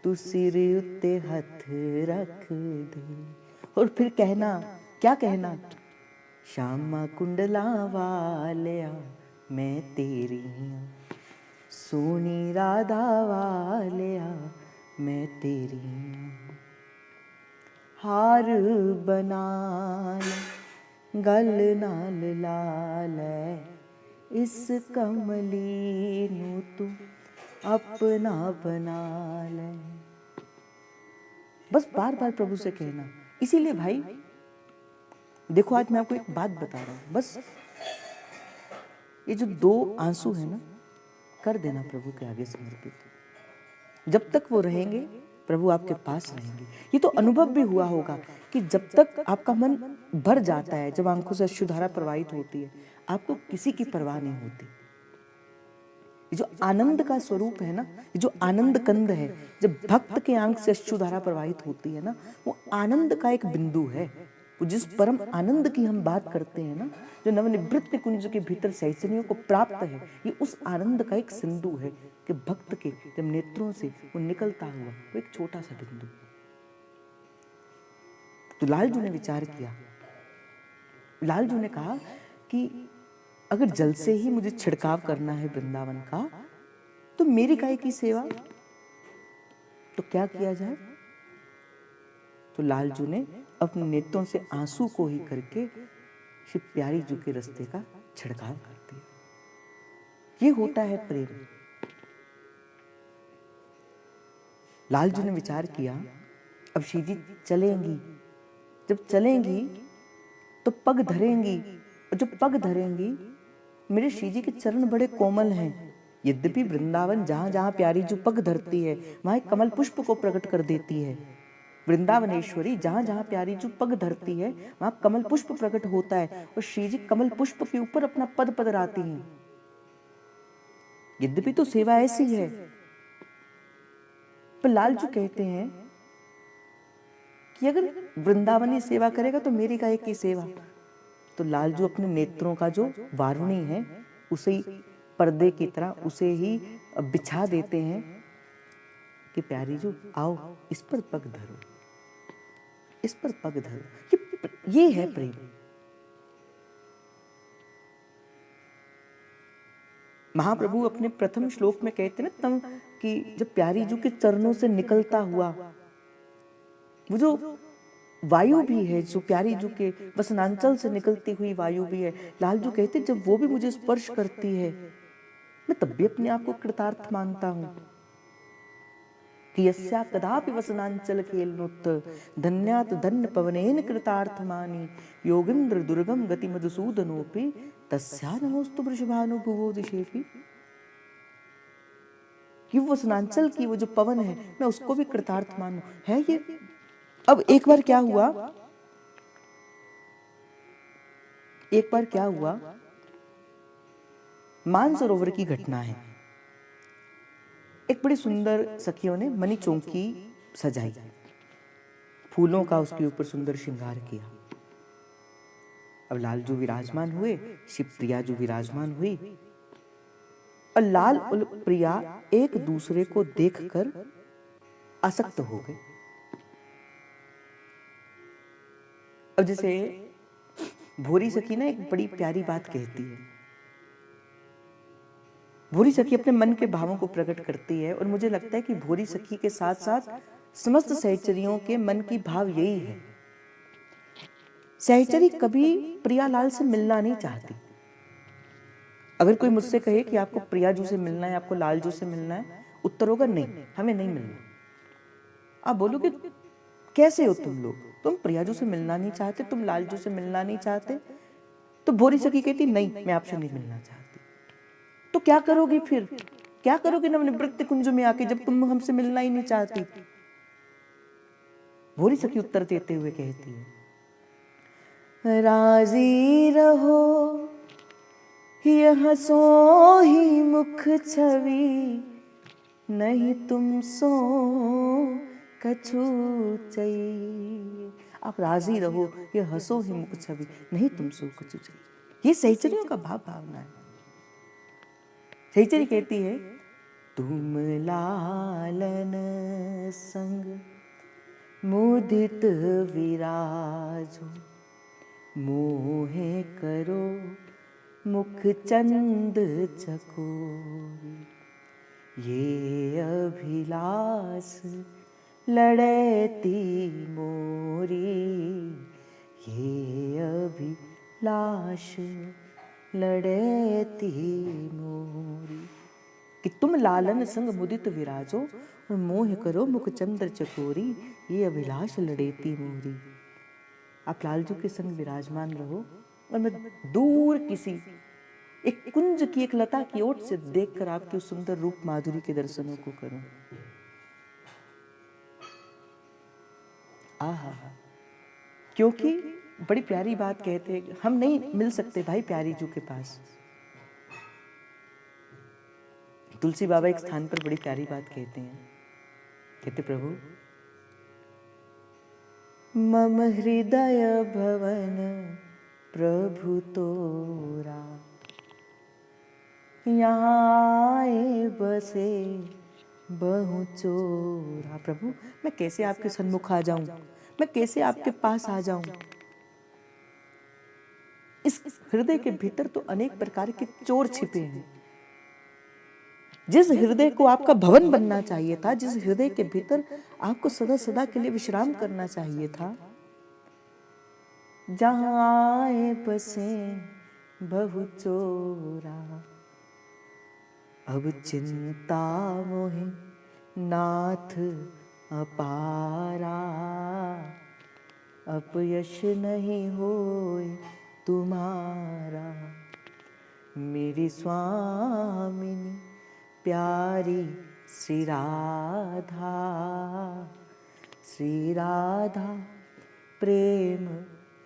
तू सिर उत्ते हथ रख दे। और फिर कहना, क्या कहना? श्यामा कुंडला वालिया मैं तेरी हूं, सोनी राधा वालिया मैं तेरी हूं, हार बना गल नाल लाल, इस कमली नू तू अपना बना ले। बस बार बार प्रभु से कहना। इसीलिए भाई देखो, आज मैं आपको एक बात बता रहा हूं, बस ये जो 2 आंसू है ना, कर देना प्रभु के आगे समर्पित। जब तक वो रहेंगे, प्रभु आपके पास रहेंगे। ये तो अनुभव भी हुआ होगा कि जब तक आपका मन भर जाता है, जब आंखों से अश्रुधारा प्रवाहित होती है, आपको किसी की परवाह नहीं होती। ये जो आनंद का स्वरूप है ना, ये जो आनंद कंद है, जब भक्त के आंख से अश्रुधारा प्रवाहित होती है ना, वो आनंद का एक बिंदु है, वो वो जिस परम आनंद की हम बात करते हैं ना, जो नवनिवृत्त कुंज के भीतर सहचरियों को प्राप्त है, ये उस आनंद का एक सिंधु है कि भक्त के जब नेत्रों से वो निकलता हुआ वो एक छोटा सा बिंदु। तो लालजू ने विचार किया, लालजू ने कहा कि अगर जल से ही मुझे छिड़काव करना है वृंदावन का, तो मेरी काय की सेवा, तो क्या किया जाए। तो लालजू ने अपने नेत्रों से आंसू को ही करके श्री प्यारी जू के रास्ते का छिड़काव कर दिया। ये होता है प्रेम। लालजू ने विचार किया, अब श्री जी चलेंगी, जब चलेंगी तो पग धरेंगी, और जब पग धरेंगी, मेरे श्री जी के चरण बड़े कोमल हैं। यद्यपि वृंदावन जहां जहां प्यारी जू पग धरती है वहां एक कमल पुष्प को प्रकट कर देती है। वृंदावनेश्वरी जहां जहां प्यारी जू पग धरती है वहां कमल पुष्प प्रकट होता है, और श्री जी कमल पुष्प के ऊपर अपना पद पधराती हैं। यद्यपि तो सेवा ऐसी है, पर लालजू कहते हैं कि अगर वृंदावनी सेवा करेगा तो मेरी काहे की सेवा। तो लालजू अपने नेत्रों का जो वारुणी है उसे ही पर्दे की तरह उसे ही बिछा देते हैं कि प्यारी जू आओ, इस पर पग धरो, इस पर पग धरो। ये है प्रेम। महाप्रभु अपने प्रथम श्लोक में कहते ना तम कि जब प्यारी जू के चरणों से निकलता हुआ वो जो वायु भी है, जो प्यारी जू के वसनांचल से निकलती हुई वायु भी है, लालजू कहते जब वो भी मुझे स्पर्श करती है मैं तब भी अपने आप को कृतार्थ मानता हूं कि यस्या कदापि वसनांचल खेलनुत धन्यात धन्य पवनेन कृतार्थमानि योगिंद्र दुर्गम गति मधुसूदनोपि तस्या नमोस्तु वृषभानुभुवो दिशेपि। कि वसनांचल की वो जो पवन है मैं उसको भी कृतार्थ मानूं है ये। अब एक बार क्या हुआ, एक बार क्या हुआ, मानसरोवर की घटना है। एक बड़ी सुंदर सखियों ने मणि चौकी सजाई, फूलों का उसके ऊपर सुंदर श्रृंगार किया। अब लालजू विराजमान हुए, शिवप्रिया जू विराजमान हुई, और लाल और प्रिया एक दूसरे को देखकर आसक्त हो गए। अब जैसे भोरी सखी ना एक बड़ी प्यारी बात कहती है, भोरी सखी अपने मन के भावों को प्रकट करती है, और मुझे लगता है कि भोरी सखी के साथ साथ समस्त सहचरियों के मन की भाव यही है। सहचरी कभी प्रियालाल से मिलना नहीं चाहती। अगर कोई मुझसे कहे कि आपको प्रियाजू से मिलना है, आपको लालजू से मिलना है, उत्तर होगा नहीं, हमें नहीं मिलना। आप बोलोगे कैसे हो तुम लोग, तुम प्रियाजू से मिलना नहीं चाहते, तुम लालजू से मिलना नहीं चाहते। तो भोरी सखी कहती नहीं, मैं आपसे नहीं मिलना चाहती। तो क्या करोगी फिर, क्या करोगे नवनिवृत्त कुंज में आके जब तुम हमसे मिलना ही नहीं चाहती। भोरी सखी उत्तर देते हुए कहती है, राजी रहो यह सो ही मुख छवि, नहीं तुम सो कछु चाहिए। आप राजी रहो, ये हंसो ही मुख छवि, नहीं तुम सो कछु चाहिए। ये सहचरियों का भाव भावना है। सहचरी कहती है, तुम लालन संग मुदित विराजो, मोहे करो मुख चंद चकोरी, ये अभिलाष लड़ती मोरी, ये अभिलाष लड़ती मोरी। कि तुम लालन संग मुदित विराजो और मोह करो मुख चंद्र चकोरी, ये अभिलाष लड़ेती मोरी। आप लालजू के संग विराजमान रहो और मैं दूर किसी एक कुंज की एक लता की ओट से देखकर आपके उस सुंदर रूप माधुरी के दर्शनों को करूं। आहा, क्योंकि बड़ी प्यारी बात कहते हैं, हम नहीं मिल सकते भाई प्यारी जू के पास। तुलसी बाबा एक स्थान पर बड़ी प्यारी बात कहते हैं, कहते प्रभु मम हृदय भवन प्रभु तोरा, यहाँ आए बसे बहु चोरा। प्रभु मैं कैसे आपके सन्मुख आ जाऊं, मैं कैसे आपके पास आ जाऊं। इस हृदय के भीतर तो अनेक प्रकार के चोर छिपे हैं। जिस हृदय को आपका भवन बनना चाहिए था, जिस हृदय के भीतर आपको सदा सदा के लिए विश्राम करना चाहिए था, जहां आए बसे बहु चोरा। अब चिंता मोहे नाथ अपारा, अपयश नहीं होए तुम्हारा। मेरी स्वामिनी प्यारी श्री राधा, श्री राधा प्रेम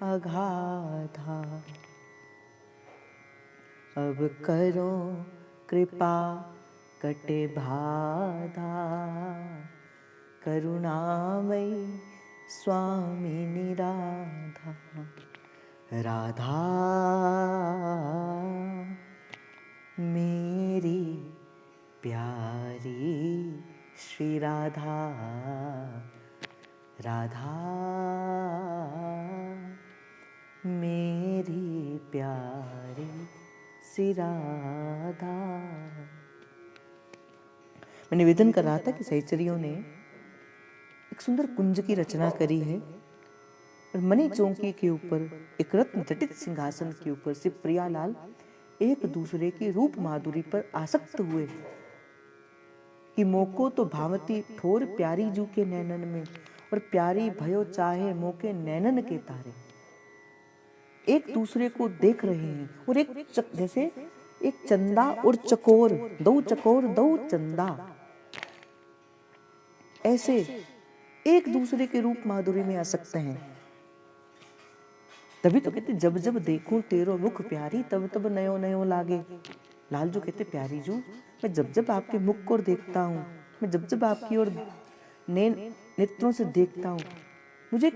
अगाधा। अब करो कृपा कटे बाधा, करुणामयी स्वामिनी राधा। राधा मेरी प्यारी श्री राधा, राधा मेरी प्यारी श्री राधा। मैं निवेदन कर रहा था कि सहचरियों ने एक सुंदर कुंज की रचना करी है और मणि चौकी के ऊपर एक रत्न जटित सिंहासन के ऊपर से प्रियालाल एक दूसरे की रूप माधुरी पर आसक्त हुए कि मोको तो भावती ठोर प्यारी जू के नैनन में, और प्यारी भयो चाहे मोके नैनन के तारे। एक दूसरे को देख रहे हैं और जैसे एक चंदा और चकोर, दो चकोर दो चंदा, ऐसे एक दूसरे के रूप माधुरी में आ सकते हैं। तभी तो कहते जब जब देखूं तेरो मुख प्यारी, तब तब नयो नयो लागे। लालजू कहते प्यारी जू, मैं जब जब आपके मुख को देखता हूँ, मैं जब जब आपकी ओर नेत्रों से देखता हूँ, मुझे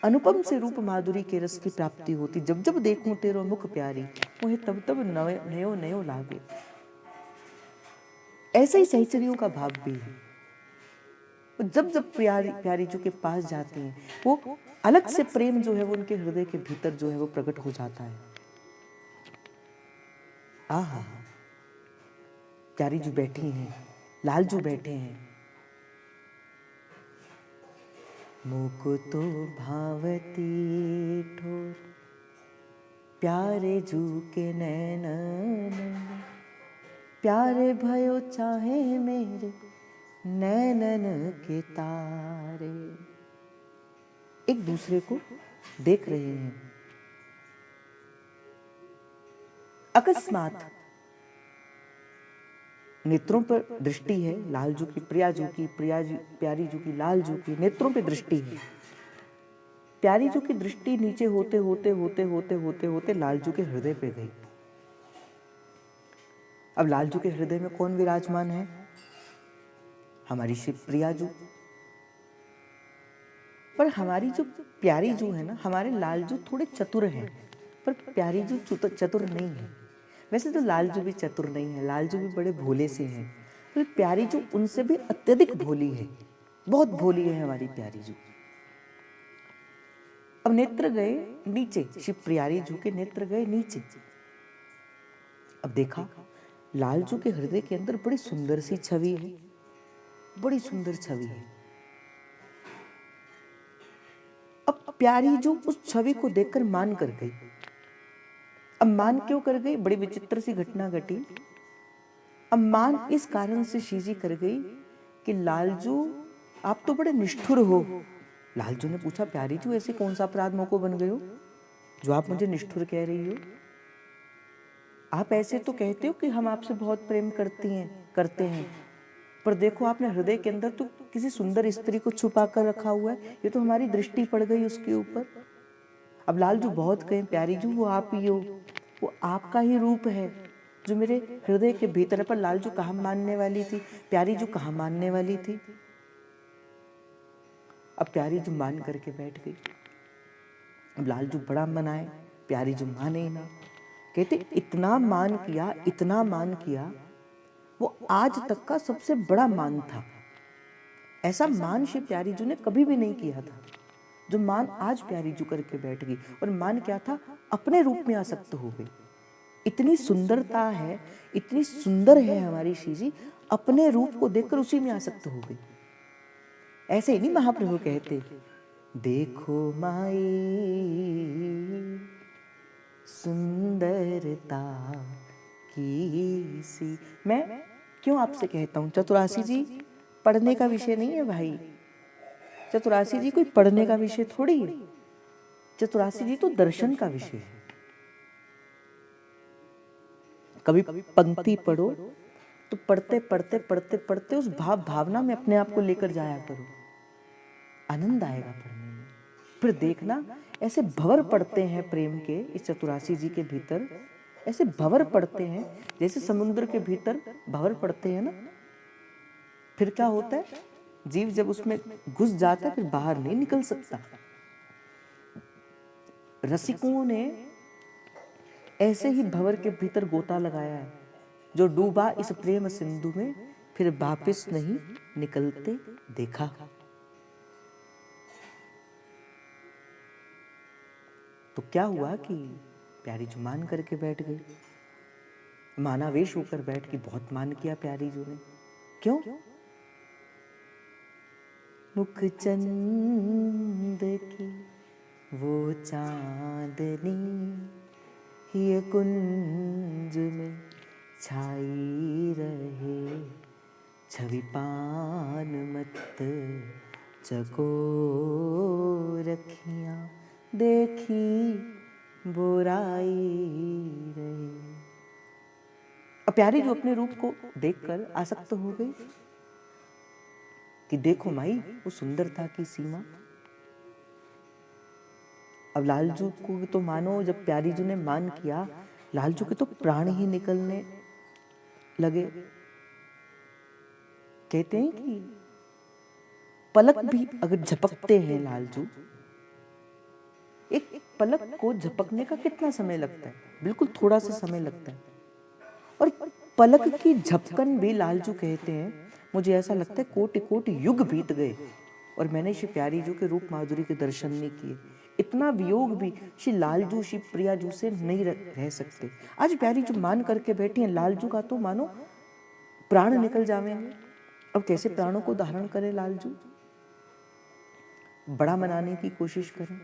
अनुपम से रूप माधुरी के रस की प्राप्ति होती। जब जब देखूं तेरो मुख प्यारी, मुझे तब तब नयो नयो लागे। ऐसे ही सहचरियों का भाव भी है। जब जब प्यारी जू के पास जाते हैं, वो अलग से प्रेम जो है वो उनके हृदय के भीतर जो है वो प्रकट हो जाता है। आहा, प्यारी जू बैठी हैं, लालजू बैठे हैं। मोको तो भावती ठोर प्यारे जू के नैनन, प्यारे भयो चाहे मेरे नैनन के तारे। एक दूसरे को देख रहे हैं। अकस्मात नेत्रों पर दृष्टि है लालजू की, प्रियाजू की, प्यारी जू की, लालजू की नेत्रों पर दृष्टि है। प्यारी जू की दृष्टि नीचे होते होते होते होते होते होते लालजू के हृदय पे गई। अब लालजू के हृदय में कौन विराजमान है? हमारी श्री प्रियाजू। पर हमारी जो प्यारी जू है ना, हमारे लालजू थोड़े चतुर हैं, पर प्यारी जू चतुर नहीं है। वैसे तो लालजू भी चतुर नहीं है, लालजू भी बड़े भोले से हैं, पर प्यारी जू उनसे भी अत्यधिक भोली है, बहुत भोली है हमारी प्यारी जू। अब नेत्र गए नीचे, श्री प्यारी जू के नेत्र गए नीचे। अब देखा लालजू के हृदय के अंदर बड़ी सुंदर सी छवि है, बड़ी सुंदर छवि है। अब प्यारी जू उस छवि को देखकर मान कर गई। अब मान क्यों कर गई? बड़ी विचित्र सी घटना घटी। अब मान इस कारण से शीजी कर गई कि लालजू आप तो बड़े निष्ठुर हो। लालजू ने पूछा प्यारी जू ऐसे कौन सा अपराध मोको बन गए हो जो आप मुझे निष्ठुर कह रही हो? आप ऐसे तो कहते हो कि हम आपसे बहुत प्रेम करते हैं, पर देखो आपने हृदय के अंदर तो किसी सुंदर स्त्री को छुपा कर रखा हुआ है, ये तो हमारी दृष्टि पड़ गई उसके ऊपर। अब लालजू बहुत कहे प्यारी जू वो आप ही हो, वो आपका ही रूप है जो मेरे हृदय के भीतर है। पर लालजू कहाँ मानने वाली थी, प्यारी जू कहाँ मानने वाली थी। अब प्यारी जू मान करके बैठ गई। अब लालजू बड़ा मनाए, प्यारी जो माने ही ना। कहते इतना मान किया, इतना मान किया, वो आज तक का सबसे बड़ा मान था। ऐसा मान श्री प्यारी जू ने कभी भी नहीं किया था जो मान आज प्यारी जू करके बैठ गई। और मान क्या था, अपने रूप में आसक्त हो गई। इतनी सुंदरता है, इतनी सुंदर है हमारी श्री जी, अपने रूप को देखकर उसी में आसक्त हो गई। ऐसे ही नहीं महाप्रभु कहते, देखो माई सुंदरता की सी। मैं क्यों आपसे कहता हूं, चतुरासी जी पढ़ने का विषय नहीं है भाई। चतुरासी जी कोई पढ़ने का विषय थोड़ी है। चतुरासी जी तो दर्शन का विषय है। कभी पंक्ति पढ़ो तो पढ़ते पढ़ते पढ़ते पढ़ते उस भावना में अपने आप को लेकर जाया करो, आनंद आएगा पढ़ने में। फिर देखना ऐसे भंवर पड़ते हैं प्रेम के इस चतुरासी जी के भीतर, ऐसे भंवर पड़ते हैं जैसे समुद्र के भीतर भंवर पड़ते हैं ना। फिर क्या होता है, जीव जब उसमें घुस जाता है फिर बाहर नहीं निकल सकता। रसिकों ने ऐसे ही भंवर के भीतर गोता लगाया है, जो डूबा इस प्रेम सिंधु में फिर वापस नहीं निकलते देखा। तो क्या हुआ कि प्यारी जू मान करके बैठ गई, मानावेश होकर बैठ के बहुत मान किया प्यारी जू ने। क्यों? मुख चंद की वो चांदनी ये कुंज में छाई रहे, छवि पान मत जगो रखियां देखी बुराई रहे। अब प्यारी जो अपने रूप को देखकर आसक्त हो गई कि देखो माई वो सुंदरता की सीमा। अब लालजू को तो मानो, जब प्यारी जू ने मान किया, लालजू के तो प्राण ही निकलने लगे। कहते हैं कि पलक भी अगर झपकते हैं लालजू, एक पलक को झपकने का कितना समय लगता है, बिल्कुल थोड़ा सा समय लगता है। और पलक की झपकन भी लालजू कहते हैं, मुझे ऐसा लगता है कोटि कोटि युग बीत गए और मैंने श्री प्यारी जू के रूप माधुरी के दर्शन नहीं किए। इतना वियोग भी श्री लालजू श्री प्रिया जू से नहीं रह सकते। आज प्यारी जू मान करके बैठी हैं, लालजू का तो मानो प्राण निकल जावेंगे। अब कैसे प्राणों को धारण करे लालजू, बड़ा मनाने की कोशिश करें।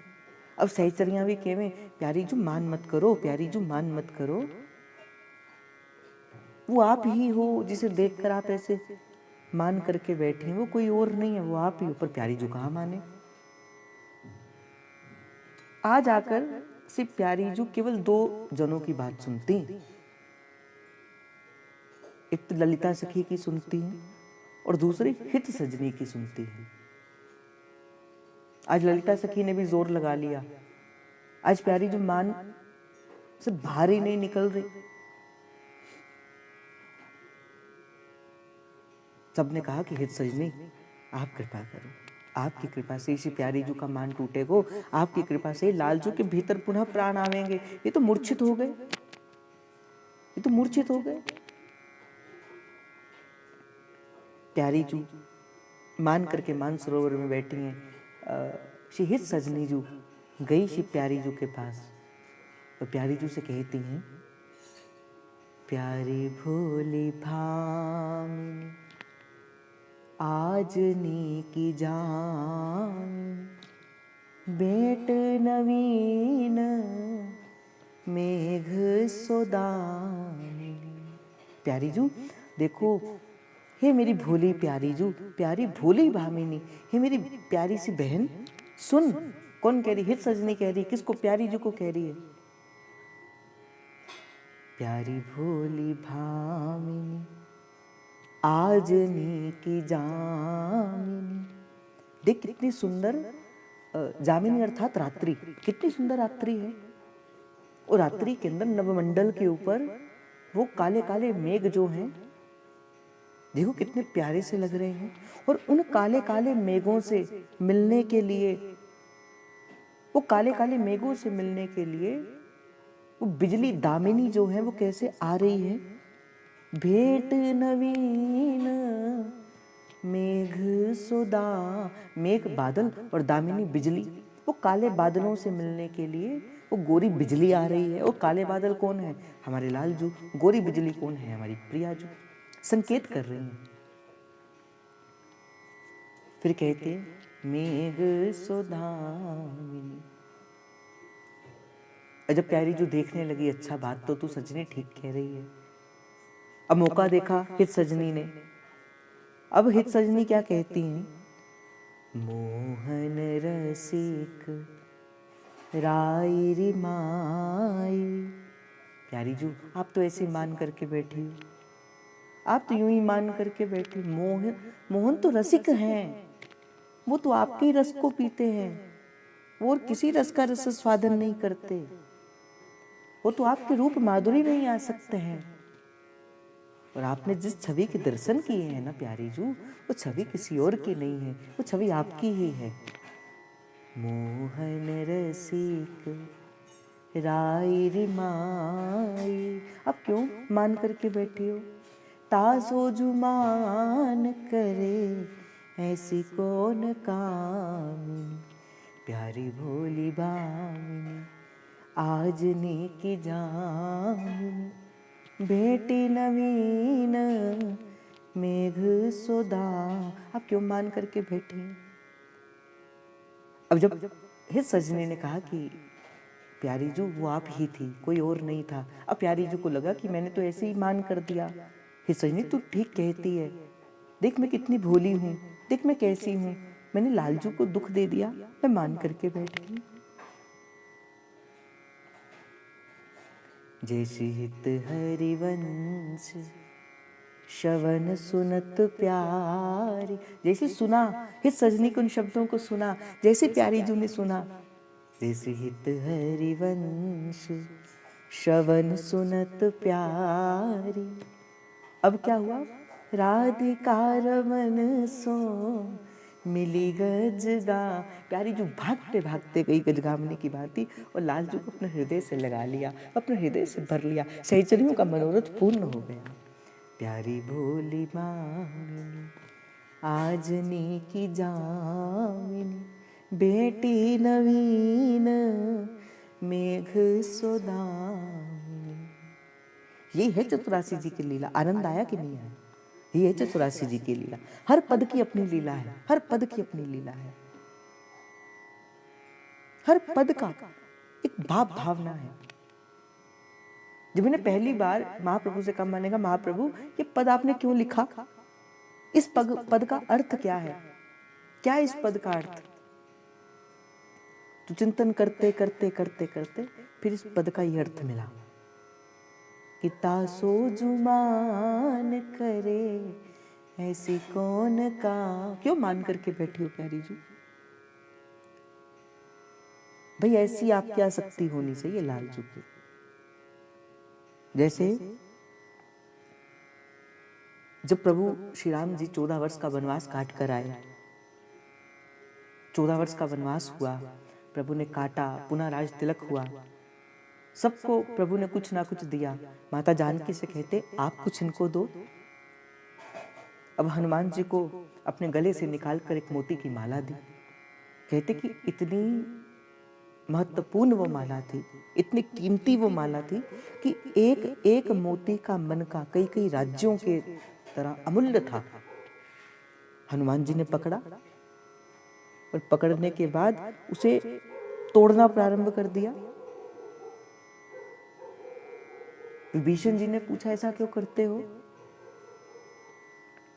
अब सहचरियां भी कहें प्यारी जू मान मत करो, प्यारी जू मान मत करो। वो आप ही हो जिसे देखकर आप ऐसे मान करके बैठे हैं, वो कोई और नहीं है, वो आप ही ऊपर। प्यारी जू कहाँ माने। आज आकर सिर्फ प्यारी जू केवल दो जनों की बात सुनती, एक तो ललिता सखी की सुनती है और दूसरी हित सजनी की सुनती है। आज ललिता सखी ने भी जोर लगा लिया, आज प्यारी जू मान से बाहर ही नहीं निकल रही। सबने कहा कि हित सजनी आप कृपा करो, आपकी कृपा से इसी प्यारी जू का मान टूटेगो, आपकी कृपा से लालजू के भीतर पुनः प्राण आवेंगे। ये तो मूर्छित हो गए, ये तो मूर्छित हो गए। प्यारी जू मान करके मान सरोवर में बैठी हैं। श्री हित सजनी जू गई श्री प्यारी जू के पास और प्यारी जू से कहती हैं, प्यारी भोली भामिनी आज नी की जान, बेट नवीन मेघ सोदानी। प्यारी जू देखो, हे मेरी भोली प्यारी जू, प्यारी भोली भामिनी, हे मेरी प्यारी सी बहन, सुन। कौन कह रही? हित सजनी कह रही। किसको? प्यारी जू को कह रही है। प्यारी भोली भामिनी आज नी की जामिनी। देख कितनी सुंदर जामिनी अर्थात रात्रि, कितनी सुंदर रात्रि है। और रात्रि के अंदर नवमंडल के ऊपर वो काले काले मेघ जो हैं, देखो कितने प्यारे से लग रहे हैं। और उन काले काले मेघों से मिलने के लिए वो काले काले मेघों से मिलने के लिए वो बिजली दामिनी जो है वो कैसे आ रही है। भेंट नवीन मेघ सुदा, मेघ बादल और दामिनी बिजली, वो काले बादलों से मिलने के लिए वो गोरी बिजली आ रही है। और काले बादल कौन है? हमारे लालजू। गोरी बिजली कौन है? हमारी प्रियाजू। संकेत कर रही हैं। फिर कहते हैं मेघ सुदामिनी। जब प्यारी जो देखने लगी, अच्छा बात तो तू सजनी ठीक कह रही है। अब मौका देखा हित सजनी ने। अब हित सजनी क्या कहती हैं? मोहन रसिक राई री माई। प्यारी जू, आप तो ऐसे मान करके बैठी हो, आप तो यूं ही मान करके बैठी। मोहन, मोहन तो रसिक हैं, वो तो आपके ही रस को पीते हैं, वो और किसी रस का रस स्वादन नहीं करते, वो तो आपके रूप माधुरी में ही आ सकते हैं। और आपने जिस छवि के दर्शन किए हैं ना प्यारी जू, वो छवि किसी और की नहीं है, वो छवि आपकी ही है। मोहन रसिक राई री माई। अब क्यों मान करके बैठी हो? तासो जुमान करे ऐसी कौन कामिनी, प्यारी भोली बामिनी आजनी की जामिनी, बेटी नवीन मेघ सुदा। अब क्यों मान करके बैठी? अब जब हित सजनी ने कहा कि प्यारी जू वो आप ही थी, कोई और नहीं था। अब प्यारी जू को लगा कि मैंने तो ऐसे ही मान कर दिया। हित सजनी तू ठीक कहती है, देख मैं कितनी भोली हूँ, देख मैं कैसी हूँ, मैंने लालजू को दुख दे दिया, मैं मान करके बैठी। जैसी हित हरिवंश श्रवण सुनत प्यारी। जैसे सुना हित सजनी के उन शब्दों को सुना, जैसे प्यारी जू ने सुना। जैसे हित हरिवंश श्रवण सुनत प्यारी। अब क्या हुआ? राधिका रमन सो मिली गजगा। प्यारी जो भागते भागते गई गजगामनी की भांति और लालजू को अपने हृदय से लगा लिया, अपने हृदय से भर लिया। सहचरियों का मनोरथ पूर्ण हो गया। प्यारी भोली मामिनी आजनी की जामिनी, बेटी नवीन मेघ सुदामिनी। ये है चतुरासी जी की लीला। आनंद आया कि नहीं आया? ये है चतुरासी जी की लीला। हर पद की अपनी लीला है, हर पद की अपनी लीला है, हर पद का एक भाव भावना है। जब मैंने पहली बार महाप्रभु से कहा, मैंने कहा महाप्रभु ये पद आपने क्यों लिखा? इस पद का अर्थ क्या है? क्या है इस पद का अर्थ? तो चिंतन करते करते करते करते फिर इस पद का ये अर्थ मिला कि तासो जुमान करे ऐसी कौन का। क्यों मान करके बैठी हो प्यारी जू? भाई ऐसी आपकी आसक्ति होनी चाहिए लालजू की। जैसे जब प्रभु श्री राम जी 14 वर्ष का वनवास काट कर आए, 14 वर्ष का वनवास हुआ, प्रभु ने काटा, पुनः राज तिलक हुआ, सबको प्रभु ने कुछ ना कुछ दिया। माता जानकी से कहते आप कुछ इनको दो। अब हनुमान जी को अपने गले से निकालकर एक मोती की माला दी। कहते कि इतनी महत्वपूर्ण वो माला थी, इतनी कीमती वो माला थी कि एक एक मोती का मन का कई कई राज्यों के तरह अमूल्य था। हनुमान जी ने पकड़ा और पकड़ने के बाद उसे तोड़ना प्रारंभ कर दिया। विभीषण जी ने पूछा ऐसा क्यों करते हो?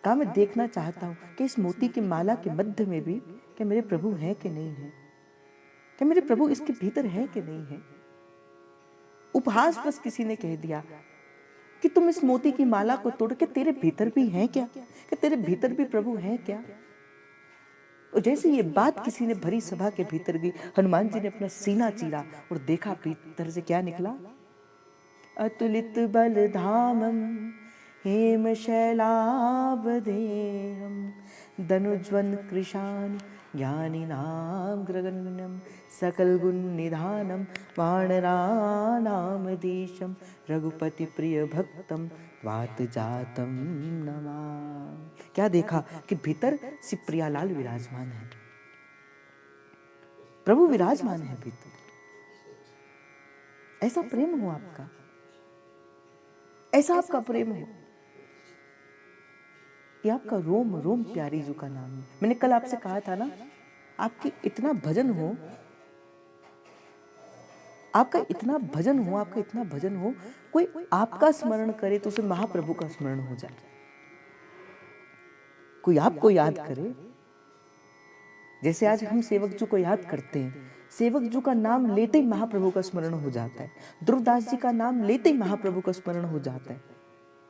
कहा मैं देखना चाहता हूं कि इस मोती की माला के मध्य में भी क्या मेरे प्रभु हैं कि नहीं है, क्या मेरे प्रभु इसके भीतर हैं कि नहीं है। उपहास बस किसी ने कह दिया कि तुम इस मोती की माला को तोड़ के तेरे भीतर भी हैं क्या, कि तेरे भीतर भी प्रभु हैं क्या। और जैसे ये बात किसी ने भरी सभा के भीतर गई, हनुमान जी ने अपना सीना चीरा और देखा भीतर से क्या निकला। अतुलित बल धामम हेम शैलाबदेहम धनुज्वन कृशान ज्ञानी नाम ग्रगण्यम सकल गुण निधानम वानराणामधीशम रघुपति प्रिय भक्तम वात जातम नमामि। क्या देखा कि भीतर श्री प्रियालाल विराजमान है, प्रभु विराजमान है भीतर। ऐसा प्रेम हो आपका, ऐसा आपका प्रेम हो कि आपका रोम रोम प्यारी जी का नाम है। मैंने कल आपसे कहा था ना, आपकी इतना भजन हो, आपका इतना भजन हो, आपका इतना भजन हो, कोई आपका स्मरण करे तो उसे महाप्रभु का स्मरण हो जाए। कोई आपको याद करे, जैसे आज हम सेवक जी को याद करते हैं, सेवक जी का नाम लेते ही महाप्रभु का स्मरण हो जाता है। ध्रुवदास जी का नाम लेते ही महाप्रभु का स्मरण हो जाता है,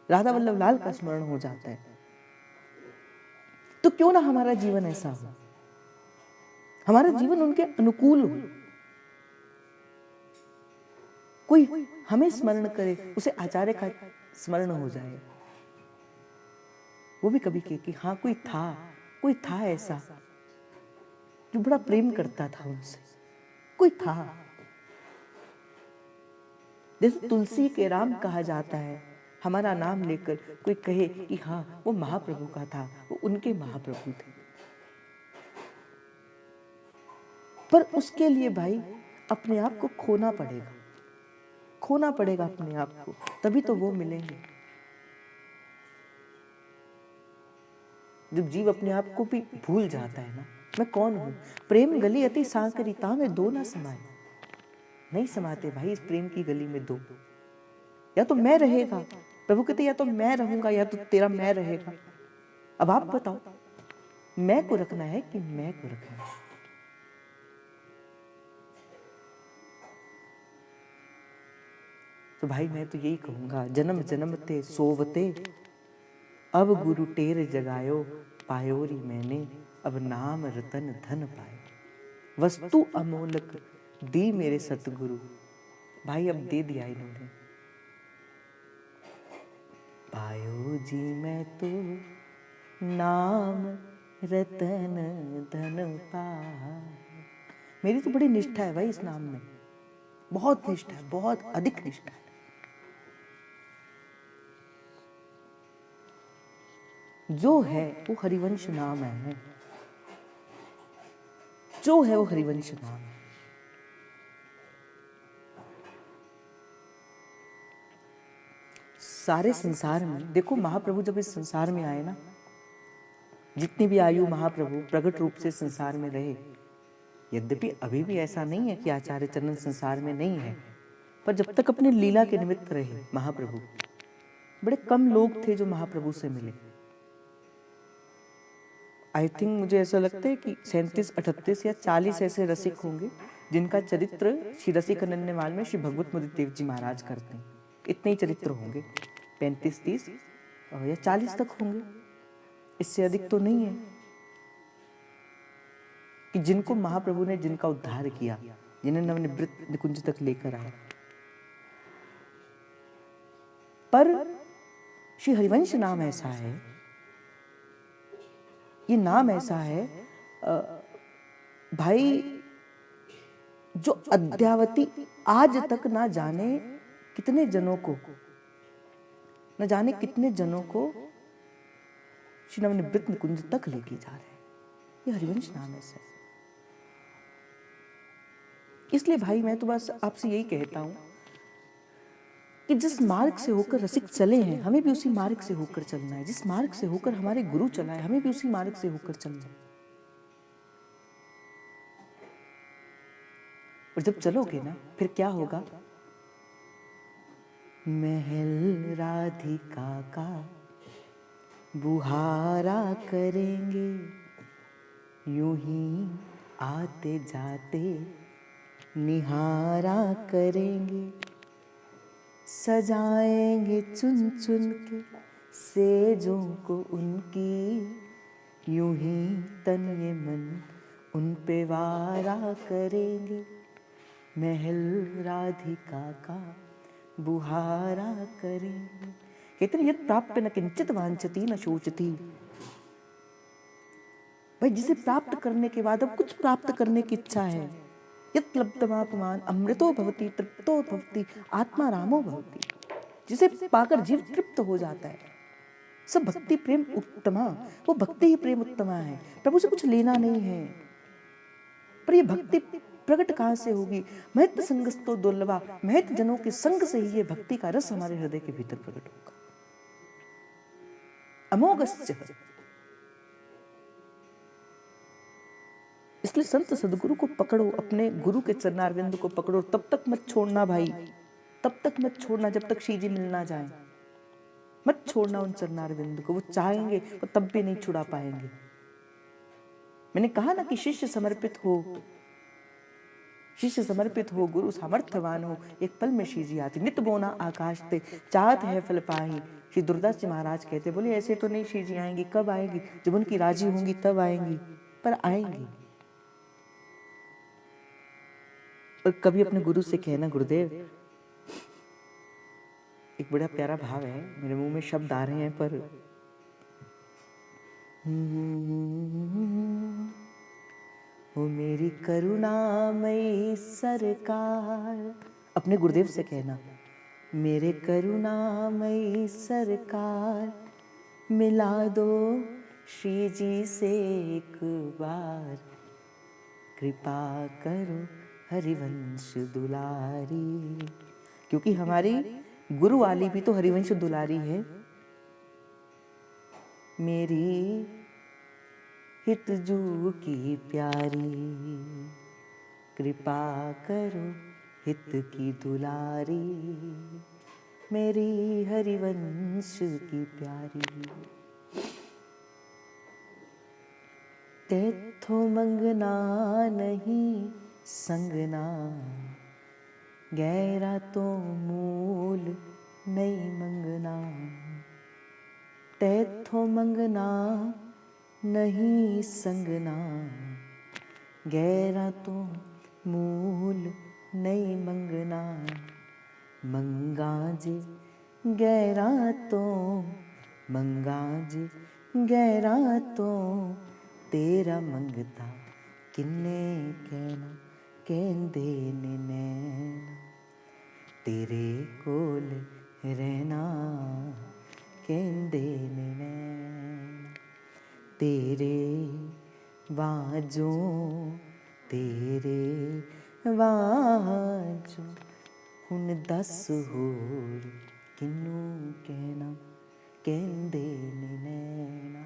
राधा वल्लभ लाल का स्मरण हो जाता है। तो क्यों ना हमारा जीवन ऐसा हो, हमारा जीवन उनके अनुकूल हो। कोई हमें स्मरण करे, उसे आचार्य का स्मरण हो जाए, वो भी कभी कहे कि हाँ कोई था ऐसा जो बड़ा प्रेम करता था उनसे, कोई था। जैसे तुलसी के राम कहा जाता है, हमारा नाम लेकर कोई कहे कि हाँ वो महाप्रभु का था, वो उनके महाप्रभु थे। पर उसके लिए भाई अपने आप को खोना पड़ेगा, खोना पड़ेगा अपने आप को, तभी तो वो मिलेंगे। जब जीव अपने आप को भी भूल जाता है ना, मैं कौन हूं, प्रेम गली अति सांकरिता में दो ना समाए। नहीं समाते भाई इस प्रेम की गली में दो। या तो मैं रहेगा, प्रभु कहते या तो मैं रहूंगा या तो तेरा मैं रहेगा। अब आप बताओ, मैं को रखना है कि मैं को रखना है? तो भाई मैं तो यही कहूंगा, जन्म जन्म ते सोवते अब गुरु टेर जगायो, पायोरी मैंने अब नाम रतन धन पायो। वस्तु अमोलक दी मेरे सतगुरु, भाई अब दे दिया इन्होंने। पायो जी मैं तो नाम रतन धन पायो। मेरी तो बड़ी निष्ठा है भाई इस नाम में, बहुत निष्ठा है, बहुत अधिक निष्ठा है। जो है वो हरिवंश नाम है, जो है वो हरिवंश नाम है। सारे संसार में देखो, महाप्रभु जब इस संसार में आए ना, जितनी भी आयु महाप्रभु प्रकट रूप से संसार में रहे, यद्यपि अभी भी ऐसा नहीं है कि आचार्य चरण संसार में नहीं है, पर जब तक अपने लीला के निमित्त रहे महाप्रभु, बड़े कम लोग थे जो महाप्रभु से मिले। आई थिंक मुझे ऐसा लगता है कि 37, 38 या 40 ऐसे रसिक होंगे जिनका चरित्र श्री रसिक अनन्यमाल में श्री भगवत मुदित देव जी महाराज करते हैं। इतने ही चरित्र होंगे, 35, 30 या 40 तक होंगे, इससे अधिक तो नहीं है कि जिनको महाप्रभु ने जिनका उद्धार किया, जिन्हें नवनिवृत्त निकुंज तक लेकर आया। पर श्री हरिवंश नाम ऐसा है, ये नाम ऐसा है भाई, जो अद्यावधि आज तक ना जाने कितने जनों को, न जाने कितने जनों को श्री नवनिवृत्त निकुंज तक लेके जा रहे हैं। ये हरिवंश नाम ऐसा है। इसलिए भाई मैं तो बस आपसे यही कहता हूं कि जिस मार्ग से होकर रसिक चले हैं, हमें भी उसी मार्ग से होकर चलना है। जिस मार्ग से होकर हमारे गुरु चला है, हमें भी उसी मार्ग से होकर चलना है। और जब चलोगे ना, फिर क्या होगा? महल राधिका का बुहारा करेंगे, यूं ही आते जाते निहारा करेंगे, सजाएंगे चुन चुन के सेजों को उनकी, यूं ही तन ये मन उन पे वारा करेंगे। महल राधिका का बुहारा करेंगे। कहते यत् प्राप्य न किंचित वांछती न शोचती। भाई जिसे प्राप्त करने के बाद अब कुछ प्राप्त करने की इच्छा है, यत् लब्धमात्मान अमृतो भवति तृप्तो भवति आत्मा रामो भवति। जिसे पाकर जीव तृप्त हो जाता है। सब भक्ति प्रेम उत्तमा, वो भक्ति ही प्रेम उत्तमा है। प्रभु से कुछ लेना नहीं है, पर ये भक्ति प्रकट कहां से होगी? महत संगस्तो दुर्लभा, महत जनों के संग से ही ये भक्ति का रस हमारे हृदय के भीतर प्रकट होगा। अमोघस्य, इसलिए संत सदगुरु को पकड़ो, अपने गुरु के चरणारविंद को पकड़ो। तब तक मत छोड़ना भाई, तब तक मत छोड़ना जब तक श्री जी मिल ना जाए। मत छोड़ना उन चरणारविंद को, वो चाहेंगे वो तब भी नहीं छुड़ा पाएंगे। मैंने कहा ना कि शिष्य समर्पित हो, शिष्य समर्पित हो, गुरु सामर्थ्यवान हो, एक पल में श्री जी आते। नित बोना आकाश ते चाहत है फल पाही। श्री दुर्दास जी महाराज कहते, बोले ऐसे तो नहीं श्री जी आएंगी। कब आएंगी? जब उनकी राजी होंगी तब आएंगी, पर आएंगी। और कभी अपने गुरु से कहना, गुरुदेव, एक बड़ा प्यारा भाव है, मेरे मुंह में शब्द आ रहे हैं पर ओ मेरी करुणामयी सरकार, अपने गुरुदेव से कहना, मेरे करुणामयी सरकार, मिला दो श्री जी से एक बार, कृपा करो हरिवंश दुलारी। क्योंकि हमारी गुरु वाली भी तो हरिवंश दुलारी है। मेरी हितजू की प्यारी, कृपा करो हित की दुलारी, मेरी हरिवंश की प्यारी। तेथो मंगना नहीं संगना, गहरा तो मूल नहीं मंगना। तेथो मंगना नहीं संगना, गहरा तो मूल नहीं मंगना। मंगा जे गहरा तो, मंगा जे गहरा तो, तेरा मंगता किन्ने कहना, कहंदे ने नैना। तेरे कोल रहना कहंदे ने नैना। तेरे बाजों, तेरे बाजों, हुन दस होर किन्नू कहना, कहंदे ने नैना।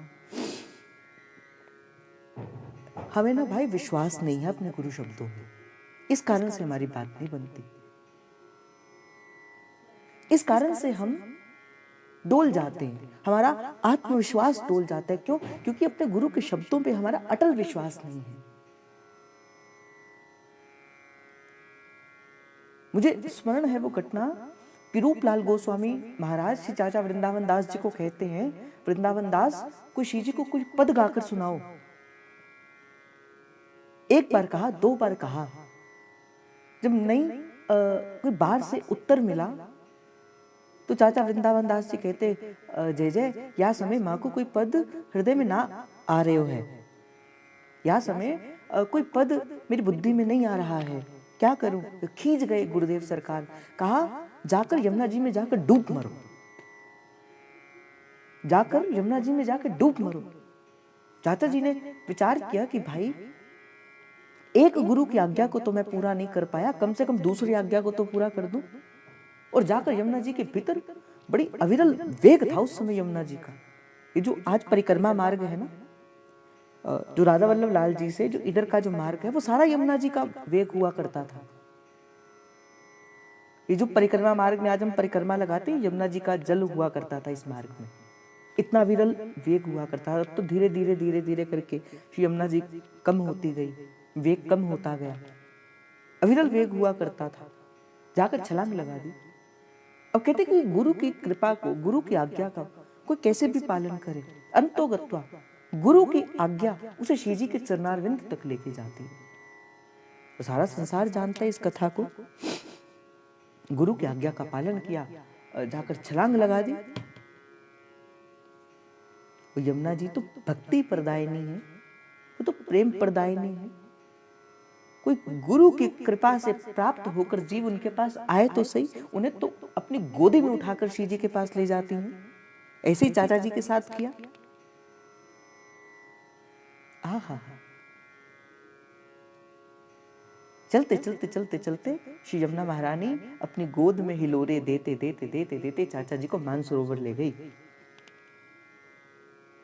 हमें ना भाई विश्वास नहीं है अपने गुरु शब्दों में, इस कारण से हमारी बात नहीं बनती। इस कारण से हम डोल जाते हैं, हमारा आत्मविश्वास डोल जाता है। क्यों? क्योंकि अपने गुरु के शब्दों पे हमारा अटल विश्वास नहीं है। मुझे स्मरण है वो घटना कि रूपलाल गोस्वामी महाराज श्री चाचा वृंदावन दास जी को कहते हैं, वृंदावन दास, कोई श्री जी को कोई पद गाकर सुनाओ। एक बार कहा, दो बार कहा, जब नहीं कोई बाहर से उत्तर मिला तो चाचा वृंदावन दास जी कहते, जय जय, या समय माँ को कोई पद हृदय में ना आ रहे हो है, या समय कोई पद मेरी बुद्धि में नहीं आ रहा है, क्या करूं? खींच गए गुरुदेव सरकार। कहा, जाकर यमुना जी में जाकर डूब मरो, जाकर यमुना जी में जाकर डूब मरो। चाचा जी ने विचार किया कि भाई, एक गुरु की आज्ञा को तो मैं पूरा नहीं कर पाया, कम से कम दूसरी आज्ञा को तो पूरा कर दूं। और जाकर यमुना जी के भीतर, बड़ी अविरल वेग था उस समय यमुना जी का। ये जो आज परिक्रमा मार्ग है ना, जो राधा वल्लभ लाल जी से जो इधर का जो मार्ग है, वो सारा यमुना जी का वेग हुआ करता था। ये जो परिक्रमा मार्ग में आज हम परिक्रमा लगाते हैं, यमुना जी का जल हुआ करता था इस मार्ग में। इतना विरल वेग हुआ करता था। तो धीरे धीरे धीरे धीरे करके यमुना जी कम होती गई, वेग कम होता गया, अविरल वेग हुआ करता था। जाकर छलांग लगा दी। अब कहते कि गुरु की कृपा को, गुरु की आज्ञा का कोई कैसे भी पालन करे, अंतो गत्वा, गुरु की आज्ञा उसे श्री जी के चरणारविंद तक लेके जाती है। तो सारा संसार जानता है इस कथा को। गुरु की आज्ञा का पालन किया, जाकर छलांग लगा दी। यमुना जी तो भक्ति प्रदायिनी है, वो तो प्रेम प्रदायिनी है। कोई गुरु की कृपा से प्राप्त होकर जीव उनके पास आए तो सही, उन्हें तो अपनी गोदी में उठाकर श्री जी के पास ले जाती हूँ। ऐसे ही चाचा जी के साथ किया। आहा, चलते चलते चलते चलते श्री यमुना महारानी अपनी गोद में हिलोरे देते देते देते देते चाचा जी को मानसरोवर ले गई।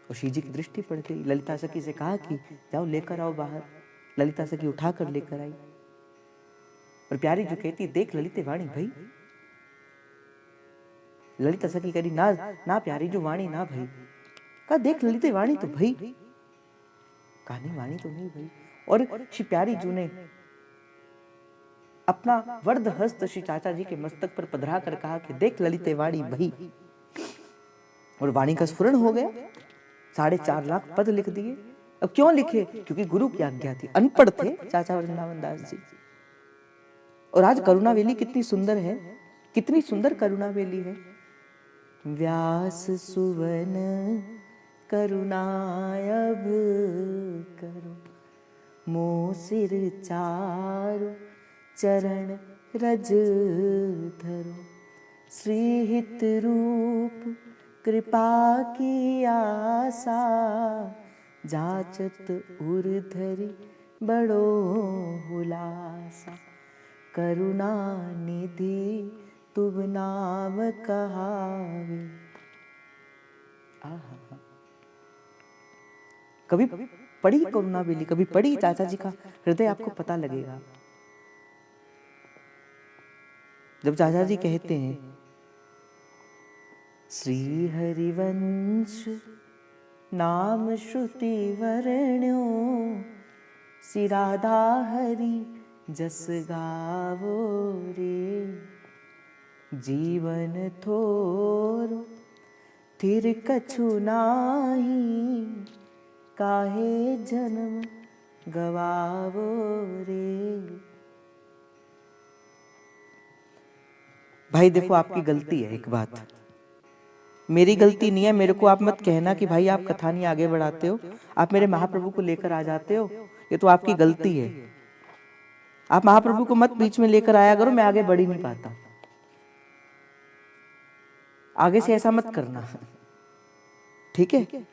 और श्री जी की दृष्टि पड़ गई। ललिता सखी से कहा कि जाओ लेकर आओ बाहर। ललिता सखी उठाकर लेकर आई। और प्यारी जो कहती, देख ललिते वाणी भाई। ललिता सखी कह रही, ना ना प्यारी जो वाणी ना भाई। कहा देख ललिते वाणी तो भाई। कहा नहीं वाणी तो नहीं भाई। और श्री प्यारी जो ने अपना वर्द हस्त श्री चाचा जी के मस्तक पर पधरा कर कहा कि देख ललिते वाणी भाई। और वाणी का स्फुरण हो गया। 4.5 लाख पद लिख दिए। अब क्यों लिखे? क्योंकि गुरु की आज्ञा थी। अनपढ़ थे चाचा वृंदावन दास जी। और आज करुणावेली कितनी सुंदर है, कितनी सुंदर करुणावेली है। व्यास सुवन करुणायब करो, मोह सिर चारु चरण रज धरो। श्रीहित रूप कृपा की आशा, जाचत उर्धरि बड़ो हुलासा। करुणा निधि तुम नाम कहावे। कभी पढ़ी करुणावेली, कभी पढ़ी चाचा जी का हृदय, आपको पता लगेगा। जब चाचा जी कहते हैं श्री हरिवंश नाम श्रुति वर्ण्यो, श्री राधा हरि जस गावो रे। जीवन थोरो थिर कछु नाही, काहे जन्म गवावो रे। भाई देखो आपकी गलती है। एक बात मेरी गलती नहीं है। मेरे को आप मत कहना कि भाई आप कथा नहीं आगे बढ़ाते हो, आप मेरे महाप्रभु को लेकर आ जाते हो, ये तो आपकी गलती है। आप महाप्रभु को मत बीच में लेकर आया करो, मैं आगे बढ़ ही नहीं पाता। आगे से ऐसा मत करना, ठीक है?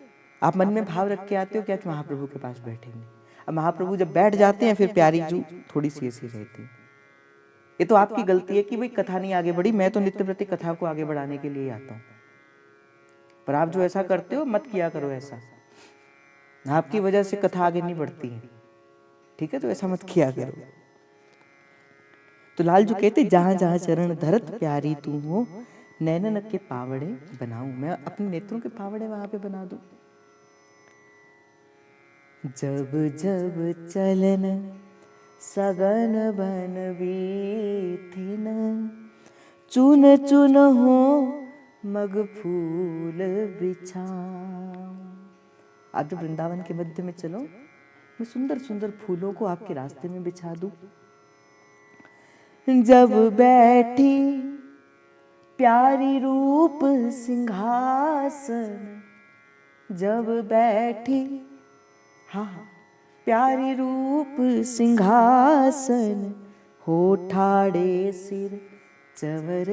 आप मन में भाव रख के आते हो कि आज महाप्रभु के पास बैठेंगे। अब महाप्रभु जब बैठ जाते हैं फिर प्यारी जू थोड़ी सी ऐसी रहती है। ये तो आपकी गलती है कि भाई कथा नहीं आगे बढ़ी। मैं तो नित्य प्रति कथा को आगे बढ़ाने के लिए आता हूँ, पर आप जो ऐसा करते हो मत किया करो ऐसा। आपकी वजह से कथा आगे नहीं बढ़ती है, ठीक है? तो ऐसा मत किया करो। तो लाल जो कहते, जहां जहां चरण धरत प्यारी तू हो, नैनन के पावड़े बनाऊं। मैं अपने नेत्रों के पावड़े वहां पे बना दूं। जब जब चलन सगन बन बीथिन, चुन चुन हो मग फूल बिछाऊं। आज वृंदावन के मध्य में चलो, मैं सुंदर सुंदर फूलों को आपके रास्ते में बिछा दूं। जब बैठी प्यारी रूप सिंहासन, जब बैठी हाँ प्यारी रूप सिंहासन, हो ठाड़े सिर चवर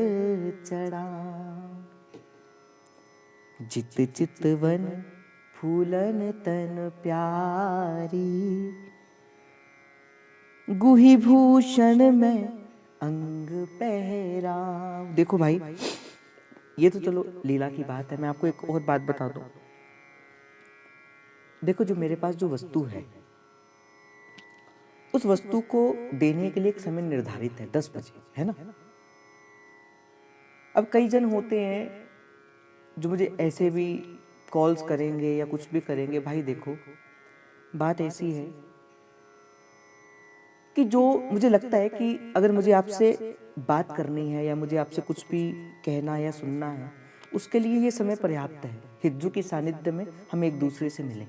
चढ़ा। जित चितवन फूलन तन प्यारी, गुही भूषण में अंग पहरा। देखो भाई, ये तो चलो लीला की बात है। मैं आपको एक और बात बता दूं। देखो, जो मेरे पास जो वस्तु है, उस वस्तु को देने के लिए एक समय निर्धारित है, 10 बजे, है ना? अब कई जन होते हैं जो मुझे ऐसे भी कॉल्स करेंगे या कुछ भी करेंगे। भाई देखो, बात ऐसी है कि जो मुझे लगता है कि अगर मुझे आपसे बात करनी है या मुझे आपसे कुछ भी कहना या सुनना है, उसके लिए ये समय पर्याप्त है। हिज्जू के सानिध्य में हम एक दूसरे से मिलें,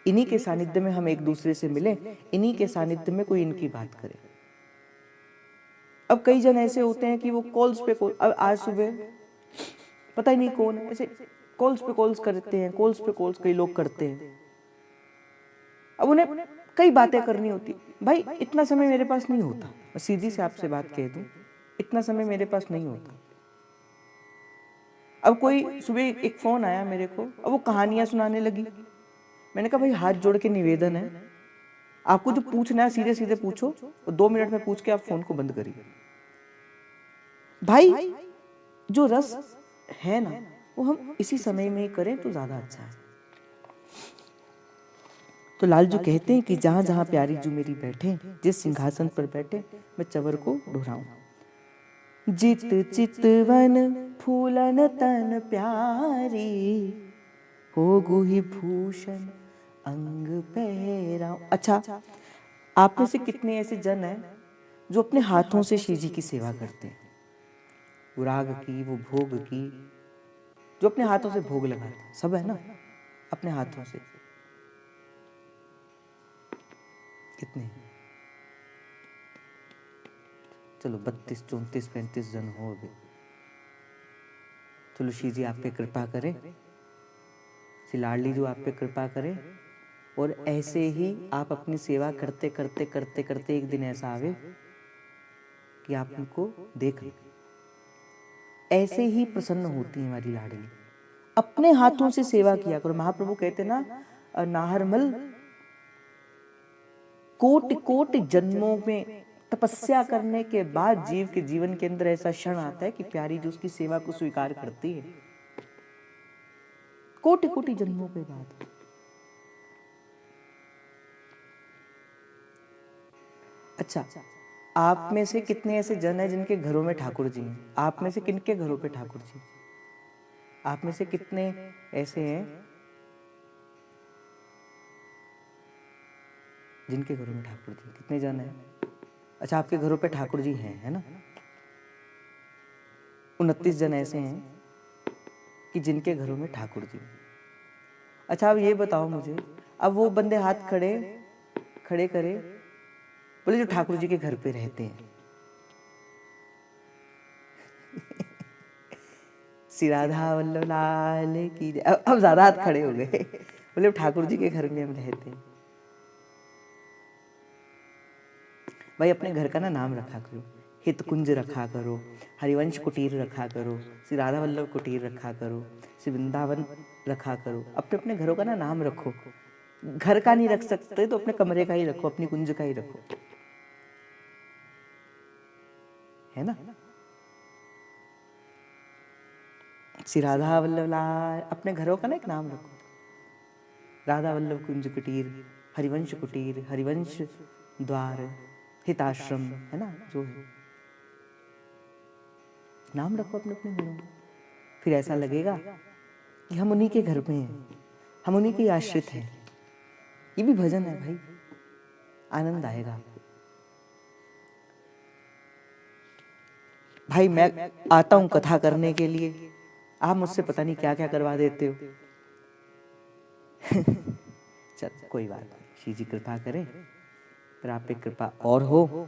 इन्हीं के सानिध्य में हम एक दूसरे से मिलें, इन्हीं के सानिध्य में कोई इनकी बात करे। अब कई जन ऐसे होते हैं कि वो कॉल्स पे कॉल, अब आज सुबह पता ही नहीं कौन ऐसे कॉल्स पे कॉल्स करते हैं, कॉल्स पे कॉल्स कई लोग करते हैं। अब उन्हें कई बातें करनी होती। भाई इतना समय मेरे पास नहीं होता, मैं सीधी से आपसे बात कह दूं, इतना समय मेरे पास नहीं होता। अब कोई सुबह एक फोन आया मेरे को, अब वो कहानियां सुनाने लगी। मैंने कहा भाई हाथ जोड़ के निवेदन है, आपको जो पूछना है सीधे सीधे पूछो, और 2 मिनट में पूछ के आप फोन को बंद करिए। भाई जो रस है ना, वो हम इसी समय में करें तो ज्यादा अच्छा है। तो लालजू कहते हैं कि जहां जहां प्यारी जू मेरी बैठे, जिस सिंहासन पर बैठे मैं चवर को ढोराऊं। जित चितवन फूलन तन प्यारी, हो गुहि भूषण अंग पहराऊं। अच्छा, आप में से कितने ऐसे जन हैं जो अपने हाथों से श्री जी की सेवा करते हैं? वो राग की, वो भोग की, जो अपने हाथों से भोग लगाते हैं, सब है ना अपने हाथों से? कितने? चलो 32, 34, 35 जन हो गए। चलो श्री जी आप पे कृपा करें, श्री लाडली जो आप पे कृपा करें, और ऐसे ही आप अपनी सेवा करते करते करते करते एक दिन ऐसा आवे कि आप उनको देख लें। ऐसे ही प्रसन्न होती है हमारी लाडली। अपने हाथों से सेवा किया करो। महाप्रभु कहते ना, नाहरमल कोटि कोटि जन्मों में तपस्या करने के बाद जीव के जीवन के अंदर ऐसा क्षण आता है कि प्यारी जो उसकी सेवा को स्वीकार करती है, कोटि कोटि जन्मों के बाद। अच्छा, आप में से कितने ऐसे जन हैं जिनके घरों में ठाकुर जी हैं? आप में से किनके घरों पे ठाकुर जी? आप में से कितने ऐसे हैं जिनके घरों में ठाकुर जी? कितने जन हैं? अच्छा, आपके घरों पे ठाकुर जी हैं, है ना? 29 जन ऐसे हैं कि जिनके घरों में ठाकुर जी। अच्छा, अब ये बताओ मुझे, अब वो बंदे हाथ खड़े खड़े करे, बोले जो ठाकुर जी के घर पे रहते हैं। श्री राधा वल्लभ लाल की जय। अब ज्यादा हाथ खड़े हो गए, बोले ठाकुर जी के घर में हम रहते हैं। भाई अपने घर का ना नाम रखा करो, हितकुंज रखा करो, हरिवंश कुटीर रखा करो, श्री राधा वल्लभ कुटीर रखा करो, श्री वृंदावन रखा करो। अपने अपने घरों का ना नाम रखो। घर का नहीं रख सकते तो अपने कमरे का ही रखो, अपनी कुंज का ही रखो, है ना? श्री राधा वल्लभ लाल, अपने घरों का ना एक नाम रखो, राधा वल्लभ कुंज कुटीर, हरिवंश कुटीर, हरिवंश द्वार, हिताश्रम, है ना? जो है नाम रखो अपने अपने घरों में। फिर ऐसा लगेगा कि हम उन्हीं के घर में हैं, हम उन्हीं के आश्रित हैं। ये भी भजन है भाई, आनंद आएगा आपको। भाई मैं आता हूं कथा करने के लिए, आप मुझसे पता नहीं क्या क्या करवा देते हो। चल कोई बात नहीं, श्री जी कृपा करें, पर आप पे कृपा और हो।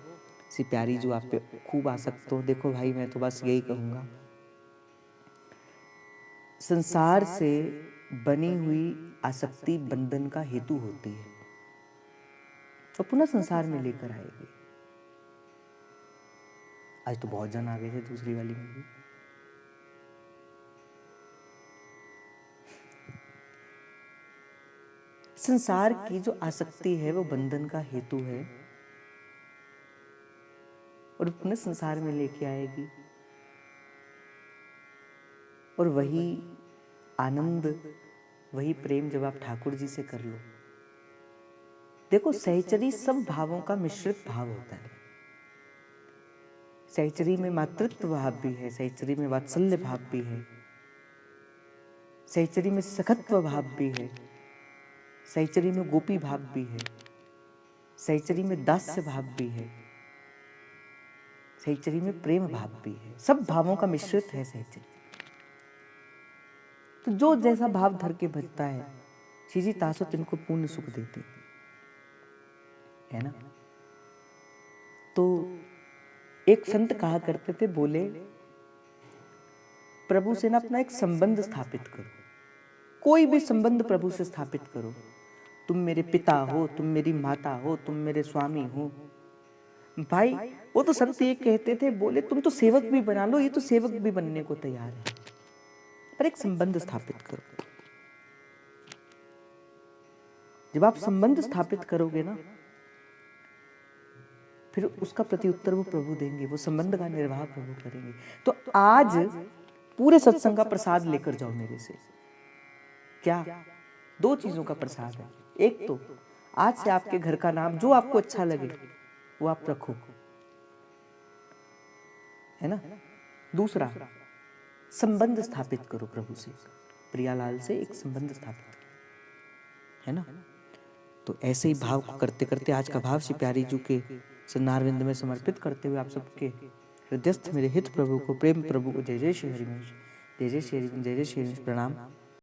सी प्यारी जो आप पे खूब आसक्त हो। देखो भाई मैं तो बस यही कहूंगा, संसार से बनी हुई आसक्ति बंधन का हेतु होती है, तो पुनः संसार में लेकर आएगी। आज तो बहुत जन आ गए थे दूसरी वाली में भी। संसार की जो आसक्ति है वो बंधन का हेतु है, और पुनः संसार में लेके आएगी। और वही आनंद, वही प्रेम जब आप ठाकुर जी से कर लो। देखो सहचरी सब भावों का मिश्रित भाव होता है। सहचरी में मातृत्व भाव भी है, सहचरी में वात्सल्य भाव भी है, सहचरी में सखत्व भाव भी है, सहचरी में गोपी भाव भी है, सहचरी में दास्य भाव भी है, सहचरी में प्रेम भाव भी है। सब भावों का मिश्रित है सहचरी। तो जो जैसा भाव धर के भजता है, श्री जी तासुत इनको पूर्ण सुख देते है ना। तो एक संत कहा करते थे, बोले प्रभु से ना अपना एक संबंध स्थापित करो, कोई भी संबंध प्रभु से स्थापित करो, तुम मेरे पिता हो, तुम मेरी माता हो, तुम मेरे स्वामी हो। भाई वो तो संत ये कहते थे, बोले तुम तो सेवक भी बना लो, ये तो सेवक भी बनने को तैयार है, पर एक संबंध स्थापित करो। जब आप संबंध स्थापित करोगे ना, फिर उसका प्रत्युत्तर वो प्रभु देंगे, वो संबंध का निर्वाह प्रभु करेंगे। तो आज पूरे सत्संग का प्रसाद लेकर जाओ मेरे से। क्या? 2 चीजों का प्रसाद है। एक तो आज से आपके घर का नाम जो आपको अच्छा लगे वो आप रखो, है ना। दूसरा, संबंध स्थापित करो प्रभु से, प्रियालाल से एक संबंध स्थापित करो, है ना। तो ऐसे ही भाव को करते करते आज का भाव श्री प्यारी जी के चरणारविंद में समर्पित करते हुए आप सबके हृदयस्थ मेरे हित प्रभु को, प्रेम प्रभु को जय जय श्री हरिवंश, जय जय श्री हरिवंश, जय जय श्री हरिवंश प्रणाम।